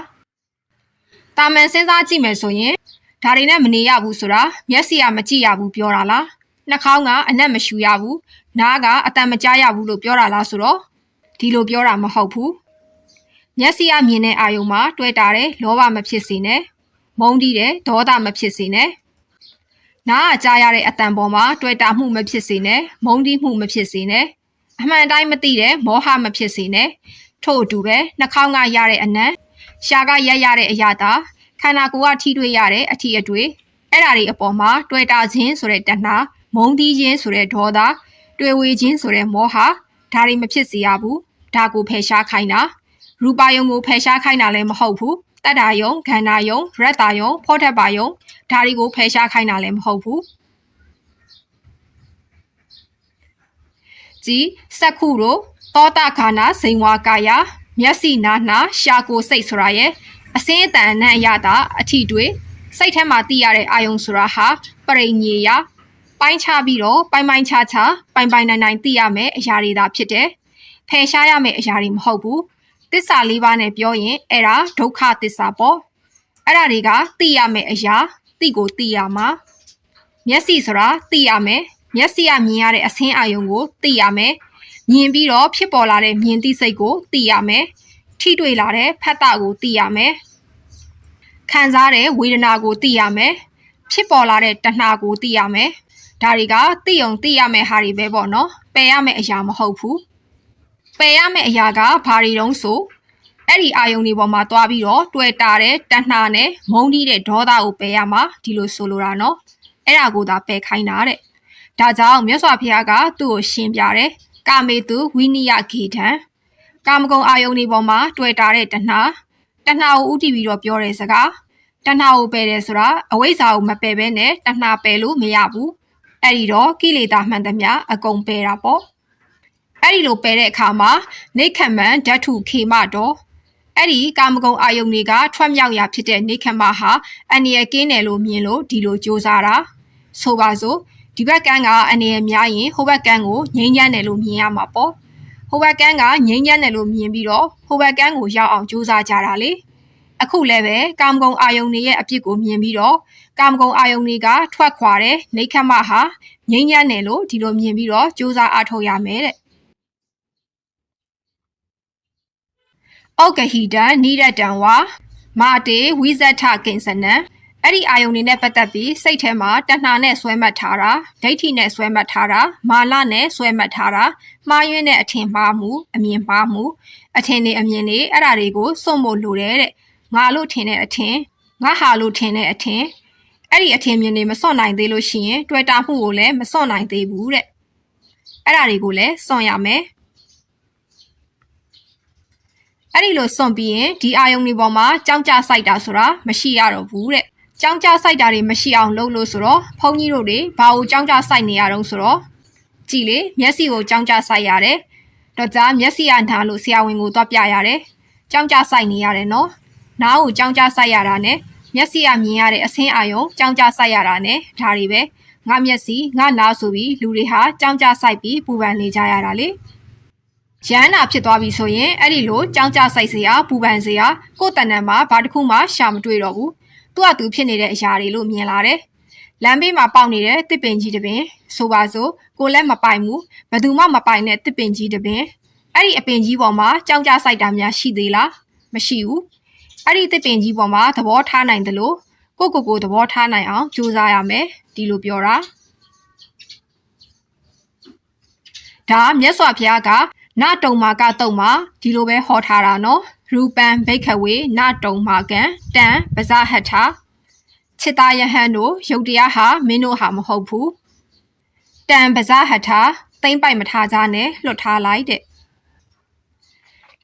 တာမန်စဉ်းစားကြည့်မယ်ဆိုရင်ဒါတွေနဲ့မနေရဘူးဆိုတာမျက်စိကမကြည့်ရဘူးပြောတာလားနှာခေါင်းကအနက်မရှူရဘူးနားကအတန်မကြားရဘူးလို့ပြောတာလားဆိုတော့ဒီလိုပြောတာမဟုတ်ဘူးမျက်စိကမြင်တဲ့အာယုံမှာတွေ့တာတဲ့လောဘမဖြစ်စေနဲ့မုန်းတီးတဲ့ဒေါသမဖြစ်စေနဲ့နားကကြားရတဲ့အတန်ပေါ်မှာတွေ့တာမှုမဖြစ်စေနဲ့မုန်းတီးမှုမဖြစ်စေနဲ့အမှန်တိုင်းမသိတဲ့မောဟမဖြစ်စေနဲ့ထို့အတူပဲနှာခေါင်းကရတဲ့အနံ့ရှားကရက်ရတဲ့အရာသာခန္ဓာကိုယ်ကထိတွေ့ရတဲ့အထီအတွေ့အဲ့ဓာတွေအပေါ်မှာတွေ့တာခြင်းဆိုတဲ့တဏှာမုန်းတီးခြင်းဆိုတဲ့ဒေါသတွေ့ဝေခြင်းဆိုတဲ့မောဟဒါတွေမဖြစ်စေရဘူးဒါကိုဖယ်ရှားခိုင်းတာရ ရူပယုံကိုဖယ်ရှားခိုင်းတာလည်းမဟုတ်ဘူးတတ္တာယုံခန္ဓာယုံရတ္တာယုံဖောထပ်ပါယုံဒါတွေကိုဖယ်ရှားခိုင်းတာလည်းမဟုတ်ဘူးကြည်စက္ခုတို့သောတာခန္ဓာဇိမ်ဝါကာယမျက်စိနာနာရှာကိုစိတ်ဆိုတာရဲ့အစင်းအတန်အနံ့အရတာအထီတွေစိတ်ထဲမှာသိရတဲ့အာယုံဆိုတာဟာပရိညေယပိုင်းခြားပြီးတော့ပိုင်းခြားခြားပိုင်နိုင်သိရမယ်အရာတွေသာဖြစ်တယ်ဖယ်ရှားရမယ့်အရာတွေမဟုတ်ဘူးသစ္စာ၄ပါးနဲ့ပြောရင်အဲ့ဒါဒုက္ခသစ္စာပေါ့အဲ့ဒါတွေကသိရမယ့်အရာသိကိုသိရမှာမျက်စိဆိုတာသိရမယ်မျက်စိကမြင်ရတဲ့အဆင်းအာယုံကိုသိရမယ်မြင်ပြီးတော့ဖြစ်ပေါ်လာတဲ့မြင်သိစိတ်ကိုသိရမယ်ထိတွေ့လာတဲ့ဖတ်တာကိုသိရမယ်ခံစားတဲ့ဝေဒနာကိုသိရမယ်ဖြစ်ပေါ်လာတဲ့တဏှာကိုသိရမယ်ဒါတွေကသိုံသိရမယ့်ဟာတွေပဲပေါ့နော်ပယ်ရမယ့်အရာမဟုတ်ဘူးပယ်ရမယ့်အရာကဘာတွေတုံးဆိုအဲ့ဒီအာယုံတွေပေါ်မှာတွားပြီးတော့တွေ့တာတဲ့တဏှာနဲ့မုန်းတီးတဲ့ဒေါသကိုပယ်ရမှာဒီလိုဆိုလိုတာနော်အဲ့ဒါကိုသာပယ်ခိုင်းတာတဲ့ဒါကြောင့်မြတ်စွာဘုရားကသူ့ကိုရှင်းပြတယ်ကာမေတုဝိနိယဂေထံကာမဂုဏ်အာယုန်ဒီပေါ်မှာတွေ့တာတဲ့တဏှာကိုဥတည်ပြီးတော့ပြောတဲ့စကားတဏှာကိုပယ်တယ်ဆိုတာအဝိဇ္ဇာကိုမပယ်ဘဲနဲ့တဏှာပယ်လို့မရဘူးအဲ့ဒီတော့ကိလေသာမှန်သမျှအကုန်ပယ်တာပေါ့အဲ့ဒီလိုပယ်တဲ့အခါမှာနေခမန်ဓာတုခေမတော်အဲ့ဒီကာမဂုဏ်အာယုန်တွေကထွက်မြောက်ရာဖြစ်တဲ့နေခမဟာအန္တရာယ်ကင်းတယ်လို့မြင်လို့ဒီလိုကြိုးစားတာဆိုပါစို့ဒီဘက်ကန်းကအန္တရာယ်များရင်ဟိုဘက်ကန်းကိုငြိမ်းချမ်းတယ်လို့မြင်ရမှာပေါ့ဟိုဘက်ကန်းကငြိမ်းချမ်းတယ်လို့မြင်ပြီးတော့ဟိုဘက်ကန်းကိုရောက်အောင်ကြိုးစားကြတာလေအခုလည်းပဲကာမဂုဏ်အာယုန်တွေရဲ့အပြစ်ကိုမြင်ပြီးတော့ကာမဂုဏ်အာယုန်တွေကထွက်ခွာတဲ့နေခမဟာငြိမ်းချမ်းတယ်လို့ဒီလိုမြင်ပြီးတော့ကြိုးစားအားထုတ်ရမယ်တဲ့ဩကဟိတံနိရတံဝါမာတေဝိဇ္ဇထကိဉ္စနံအဲ့ဒီအာယုန်တွေနဲ့ပတ်သက်ပြီးစိတ်ထဲမှာတဏှာနဲ့ဆွဲမှတ်ထားတာဒိဋ္ဌိနဲ့ဆွဲမှတ်ထားတာမာနနဲ့ဆွဲမှတ်ထားတာမှားယွင်းတဲ့အထင်မှားမှုအမြင်မှားမှုအထင်တွေအမြင်တွေအဲ့ဒါတွေကိုစွန့်ဖို့လိုတယ်တဲ့ငါလို့ထင်တဲ့အထင်ငါဟာလို့ထင်တဲ့အထင်အဲ့ဒီအထင်မြင်တွေမစွန့်နိုင်သေးလို့ရှိရင်တွေ့တာမှုကိုလည်းမစွန့်နိုင်သေးဘူးတဲ့အဲ့ဒါတွေကိုလည်းစွန့်ရမယ်အဲ့ဒီလိုစွန့်ပြီးရင်ဒီအာယုန်တွေပေါ်မှာကြောင်းကြစိုက်တာဆိုတာမရှိရတော့ဘူးတဲ့ကြောင်းကြစိုက်တာတွေမရှိအောင်လုပ်လို့ဆိုတော့ဘုန်းကြီးတို့တွေဘာကိုကြောင်းကြစိုက်နေရတော့ဆိုတော့ကြည်လေမျက်စိကိုကြောင်းကြစိုက်ရတယ်တော့ကြာမျက်စိကနားလို့ဆရာဝန်ကိုသွားပြရတယ်ကြောင်းကြစိုက်နေရတယ်နော်နားကိုကြောင်းကြစိုက်ရတာနဲ့မျက်စိကမြင်ရတဲ့အဆင်းအာယုံကြောင်းကြစိုက်ရတာနဲ့ဒါတွေပဲငါမျက်စိငါနားဆိုပြီးလူတွေဟာကြောင်းကြစိုက်ပြီးပူပန်နေကြရတာလေရဟန္တာဖြစ်သွားပြီဆိုရင်အဲ့ဒီလိုကြောင်းကြစိုက်စရာပူပန်စရာကိုယ်တဏ္ဍာမှာဘာတစ်ခုမှရှာမတွေ့တော့ဘူးသူ့အတူဖြစ်နေတဲ့အရာတွေလို့မြင်လာတယ်လမ်းဘေးမှာပေါက်နေတဲ့တစ်ပင်ကြီးတစ်ပင်ဆိုပါစို့ကိုလည်းမပိုင်ဘူးဘယ်သူမှမပိုင်တဲ့တစ်ပင်ကြီးတစ်ပင်အဲ့ဒီအပင်ကြီးပေါ်မှာကြောင်းကြစိုက်တာများရှိသေးလားမရှိဘူးအဲ့ဒီတစ်ပင်ကြီးပေါ်မှာသဘောထားနိုင်တယ်လို့ကိုသဘောထားနိုင်အောင်ကြိုးစားရမယ်ဒီလိုပြောတာဒါမြတ်စွာဘုရားကနတုံမာကတုံမာဒီလိုပဲဟောထားတာနော်ရူပံဘိခဝေနတုံမာကံတံပဇဟထခြေတယဟန်တို့ယုတ်တရားဟာမင်းတို့ဟာမဟုတ်ဘူးတံပဇဟထသိမ့်ပိုက်မထားကြနဲ့လွတ်ထားလိုက်တဲ့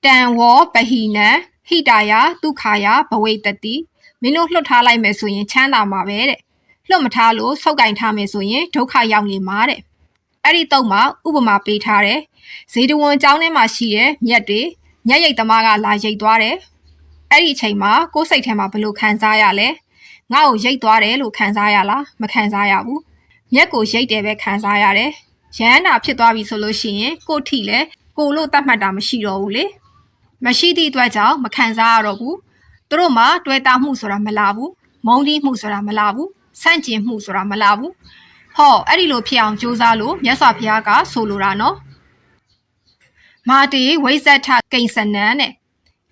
တံဝောပဟိနံဟိတာယဒုက္ခယဘဝိတတိမင်းတို့လွတ်ထားလိုက်မယ်ဆိုရင်ချမ်းသာမှာပဲတဲ့လွတ်မထားလို့ဆုပ်ကင်ထားမယ်ဆိုရင်ဒုက္ခရောက်နေမှာတဲ့အဲ့ဒီတော့မှဥပမာပေးထားတယ်ဇေတဝန်ကျောင်းထဲမှာရှိတဲ့မြက်တွေမြက်ရိတ်သမားကလာရိတ်သွားတယ်အဲ့ဒီအချိန်မှာကိုယ်စိတ်ထဲမှာဘယ်လိုခံစားရလဲငါ့ကိုရိတ်သွားတယ်လို့ခံစားရလားမခံစားရဘူးမြက်ကိုရိတ်တယ်ပဲခံစားရတယ်ရဟန္တာဖြစ်သွားပြီဆိုလို့ရှိရင်ကိုယ်ထိလဲကိုလို့တတ်မှတ်တာမရှိတော့ဘူးလေမရှိသည့်အတွက်ကြောင့်မခံစားရတော့ဘူးသူတို့မှတွေ့တာမှုဆိုတာမလာဘူးမုန်းတီးမှုဆိုတာမလာဘူးဆန့်ကျင်မှုဆိုတာမလာဘူးဟောအဲ့ဒီလိုဖြစ်အောင်ကြိုးစားလို့မြတ်စွာဘုရားကဆိုလိုတာနော်မာတေဝိဇ္ဇထကိဉ္စနံတဲ့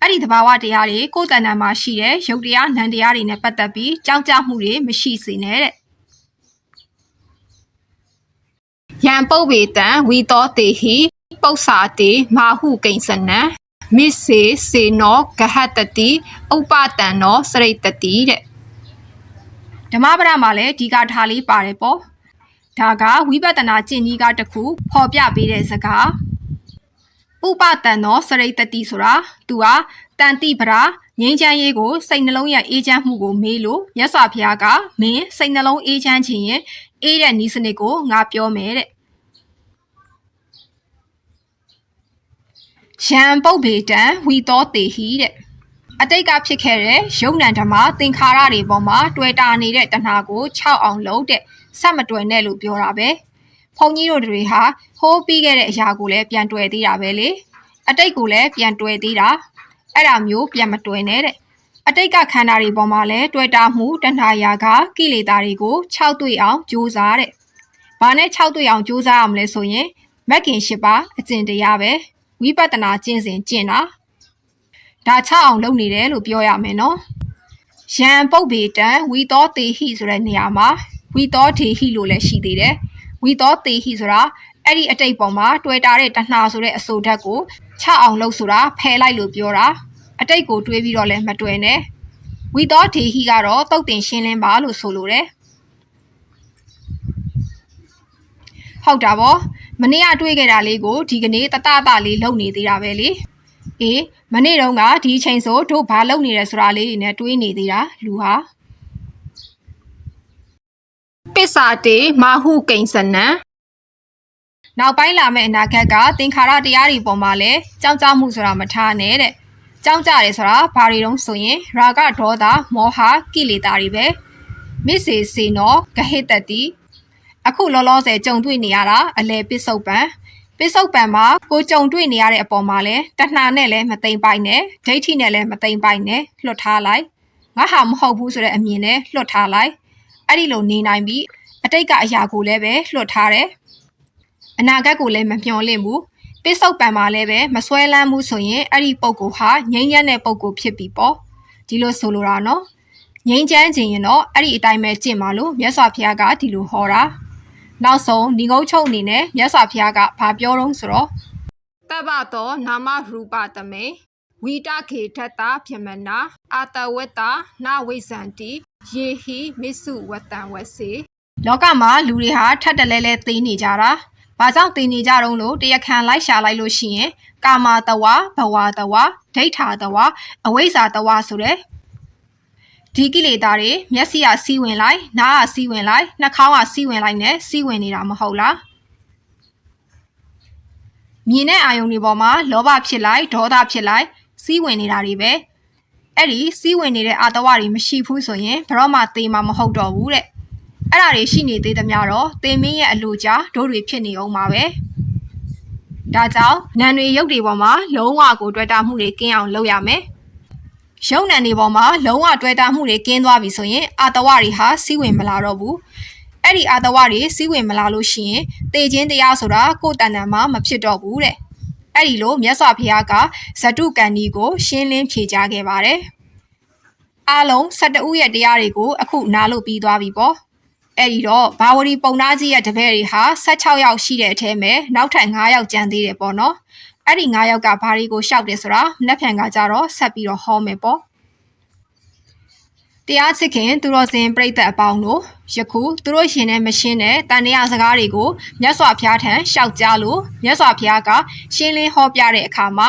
အဲ့ဒီသဘာဝတရားတွေကိုယ်တဏ္ဍာမှာရှိတဲ့ရုပ်တရားနံတရားတွေနဲ့ပတ်သက်ပြီးကြောင်းကြမှုတွေမရှိစေနဲ့တဲ့ယံပုပ္ပေတံဝီတောတေဟိပု္ပ္ပာတေမာဟုကိဉ္စနံမစ္စေစေနောဂဟတတိဥပတံနောစရိတတိတဲ့ဓမ္မပဒမှာလည်းဒီကထားလေးပါတယ်ပေါ့ဒါကဝိပဿနာကျင့်ကြီးကတခုဖော်ပြပေးတဲ့စကား ဥပတန်သောစရိတ်တတိဆိုတာသူဟာတန်တိပရာငင်းချမ်းရေးကိုစိတ်နှလုံးရဲ့အေးချမ်းမှုကိုမေးလို့မြတ်စွာဘုရားကမင်းစိတ်နှလုံးအေးချမ်းခြင်းရင်အေးတဲ့ဤစနစ်ကိုငါပြောမယ်တဲ့ရံပုတ်ပေတံဝီတော်တေဟိတဲ့အတိတ်ကဖြစ်ခဲ့တဲ့ယုံနံဓမ္မသင်္ခါရတွေပေါ်မှာတွေ့တာနေတဲ့တဏှာကို6အောင်လုပ်တဲ့ဆက်မတွေ့နဲ့လို့ပြောတာပဲဘုန်းကြီးတို့တွေဟာဟိုးပြီးခဲ့တဲ့အရာကိုလည်းပြန်တွေ့သေးတာပဲလေအတိတ်ကိုလည်းပြန်တွေ့သေးတာအဲ့ဒါမျိုးပြန်မတွေ့နဲ့တဲ့အတိတ်ကခန္ဓာတွေပေါ်မှာလည်းတွေ့တာမှုတဏှာရာကကိလေသာတွေကို6တွေ့အောင်ကြိုးစားတဲ့ဘာနဲ့6တွေ့အောင်ကြိုးစားရမလဲဆိုရင်မဂ်ခင်8ပါးအကျင့်တရားပဲဝိပဿနာကျင့်စဉ်ကျင့်တာဒါ6အောင်လုပ်နေတယ်လို့ပြောရမယ်နော်ယံပုတ်ပေတံဝီတော်တေဟိဆိုတဲ့နေရာမှာဝီတော်တေဟိလို့လည်းရှိသေးတယ်ဝီတော်တေဟိဆိုတာအဲ့ဒီအတိတ်ပေါ်မှာတွေ့တာတဲ့တဏှာဆိုတဲ့အဆိုဓာတ်ကို6အောင်လုပ်ဆိုတာဖယ်လိုက်လို့ပြောတာအတိတ်ကိုတွေးပြီးတော့လည်းမတွေ့နဲ့ဝီတော်တေဟိကတော့တုတ်တင်ရှင်းလင်းပါလို့ဆိုလိုတယ်ဟုတ်တာဗောမနေ့ကတွေးခဲ့တာလေးကိုဒီကနေ့တတလေးလုပ်နေသေးတာပဲလေအေးမနေ့တုန်းကဒီအချိန်ဆိုတို့ဘာလုပ်နေလဲဆိုတာလေးတွေနဲ့တွေးနေသေးတာလူဟာပစ္စာတေမာဟုကိဉ္စနံနောက်ပိုင်းလာမယ့်အနာဂတ်ကသင်္ခါရတရားတွေပေါ်မှာလဲကြောက်ကြမှုဆိုတာမထားနဲ့တဲ့ကြောက်ကြတယ်ဆိုတာဘာတွေတုံးဆိုရင်ရာဂဒေါသမောဟကိလေသာတွေပဲမစ္စေစေနောဂဟိတတိအခုလောလောဆယ်ကြုံတွေ့နေရတာအလဲပစ္စုပန်မှာကိုကြုံတွေ့နေရတဲ့အပေါ်မှာလဲတဏှာနဲ့လဲမသိမ့်ပိုက်နဲ့ဒိဋ္ဌိနဲ့လဲမသိမ့်ပိုက်နဲ့လွတ်ထားလိုက်ငါဟာမဟုတ်ဘူးဆိုတဲ့အမြင်နဲ့လွတ်ထားလိုက်အဲ့ဒီလိုနေနိုင်ပြီးအတိတ်ကအရာကိုလည်းပဲလွတ်ထားတယ်အနာဂတ်ကိုလည်းမမျှော်လင့်ဘူးပစ္စုပန်မှာလည်းပဲမဆွဲလန်းဘူးဆိုရင်အဲ့ဒီပုံကိုဟာငြိမ်းချမ်းတဲ့ပုံကိုဖြစ်ပြီပေါ့ဒီလိုဆိုလိုတာနော်ငြိမ်းချမ်းခြင်းရင်တော့အဲ့ဒီအတိုင်းပဲကျင့်ပါလို့မြတ်စွာဘုရားကဒီလိုဟောတာနောက်ဆုံးဒီငုံချုပ်အနေနဲ့မြတ်စွာဘုရားကဘာပြောတော့ဆိုတော့တပ္ပတောနာမရူပတမေဝိတခေထတဖြမနာအာတဝတ္တနာဝိဇန္တိယေဟိမစ္စုဝတ္တံဝစေလောကမှာလူတွေဟာထပ်တလဲလဲသိနေကြတာဘာကြောင့်သိနေကြတော့လို့တရားခံလိုက်ရှာလိုက်လို့ရှိရင်ကာမတဝဘဝတဝဒိဋ္ဌာတဝအဝိဇ္ဇာတဝဆိုတဲ့ဒီကိလေသာတွေမျက်စိကစီးဝင်လိုက်နားကစီးဝင်လိုက်နှာခေါင်းကစီးဝင်လိုက်နဲ့စီးဝင်နေတာမဟုတ်လားမြင်တဲ့အာယုံတွေပေါ်မှာလောဘဖြစ်လိုက်ဒေါသဖြစ်လိုက်စီးဝင်နေတာတွေပဲအဲ့ဒီစီးဝင်နေတဲ့အာတဝတွေမရှိဘူးဆိုရင်ဘရောမှသေမှာမဟုတ်တော့ဘူးတဲ့အဲ့ဒါတွေရှိနေသေးသမျှတော့သေမင်းရဲ့အလိုကြတို့တွေဖြစ်နေအောင်ပါပဲဒါကြောင့်နံတွေရုပ်တွေပေါ်မှာလုံးဝကိုတွေ့တာမှုတွေကင်းအောင်လုပ်ရမယ်ရုပ်နံတွေပေါ်မှာလုံးဝတွေ့တာမှုတွေကင်းသွားပြီဆိုရင်အာတဝတွေဟာစီးဝင်မလာတော့ဘူးအဲ့ဒီအာတဝတွေစီးဝင်မလာလို့ရှိရင်သေခြင်းတရားဆိုတာကိုယ်တဏ္ဍာမှာမဖြစ်တော့ဘူးတဲ့အဲ့ဒီလိုမြတ်စွာဘုရားကဇတုကံဒီကိုရှင်းလင်းဖြေကြားခဲ့ပါတယ်အားလုံး12ဦးရဲ့တရားတွေကိုအခုနားလို့ပြီးသွားပြီပေါ့အဲ့ဒီတော့ဘာဝရီပုံနာကြီးရဲ့တပည့်တွေဟာ16ယောက်ရှိတဲ့အထဲမှာနောက်ထပ်9ယောက်ကျန်သေးတယ်ပေါ့နော်အဲ့ဒီ9ယောက်ကဘာတွေကိုရှောက်တယ်ဆိုတာမနှက်ဖြန်ကကြတော့ဆက်ပြီးတော့ဟောမယ်ပေါ့တရားချစ်ခင်သူတော်စင်ပြိတ္တအပေါင်းတို့ယခုသူတို့ရှင်နဲ့မရှင်းတဲ့တန်တရားစကားတွေကိုမြတ်စွာဘုရားထံရှောက်ကြားလို့မြတ်စွာဘုရားကရှင်းလင်းဟောပြတဲ့အခါမှာ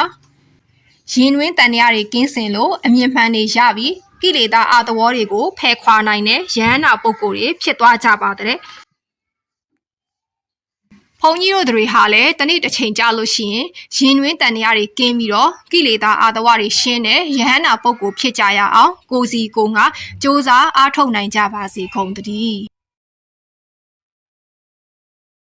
ရင်တွင်တန်တရားတွေကင်းစင်လို့အမြင်မှန်တွေရပြီးကိလေသာအာတဝေါတွေကိုဖယ်ခွာနိုင်တဲ့ယဟန္တာပုဂ္ဂိုလ်တွေဖြစ်သွားကြပါတဲ့ဘုန်းကြီးတို့တွေဟာလည်းတနေ့တစ်ချိန်ကြာလို့ရှိရင်ရင်တွင်တန်တရားတွေကင်းပြီးတော့ကိလေသာအာတဝတွေရှင်းတဲ့ယဟန္တာပုဂ္ဂိုလ်ဖြစ်ကြရအောင်ကိုစီကိုငါစ조사အားထုတ်နိုင်ကြပါစေကုန်သတည်း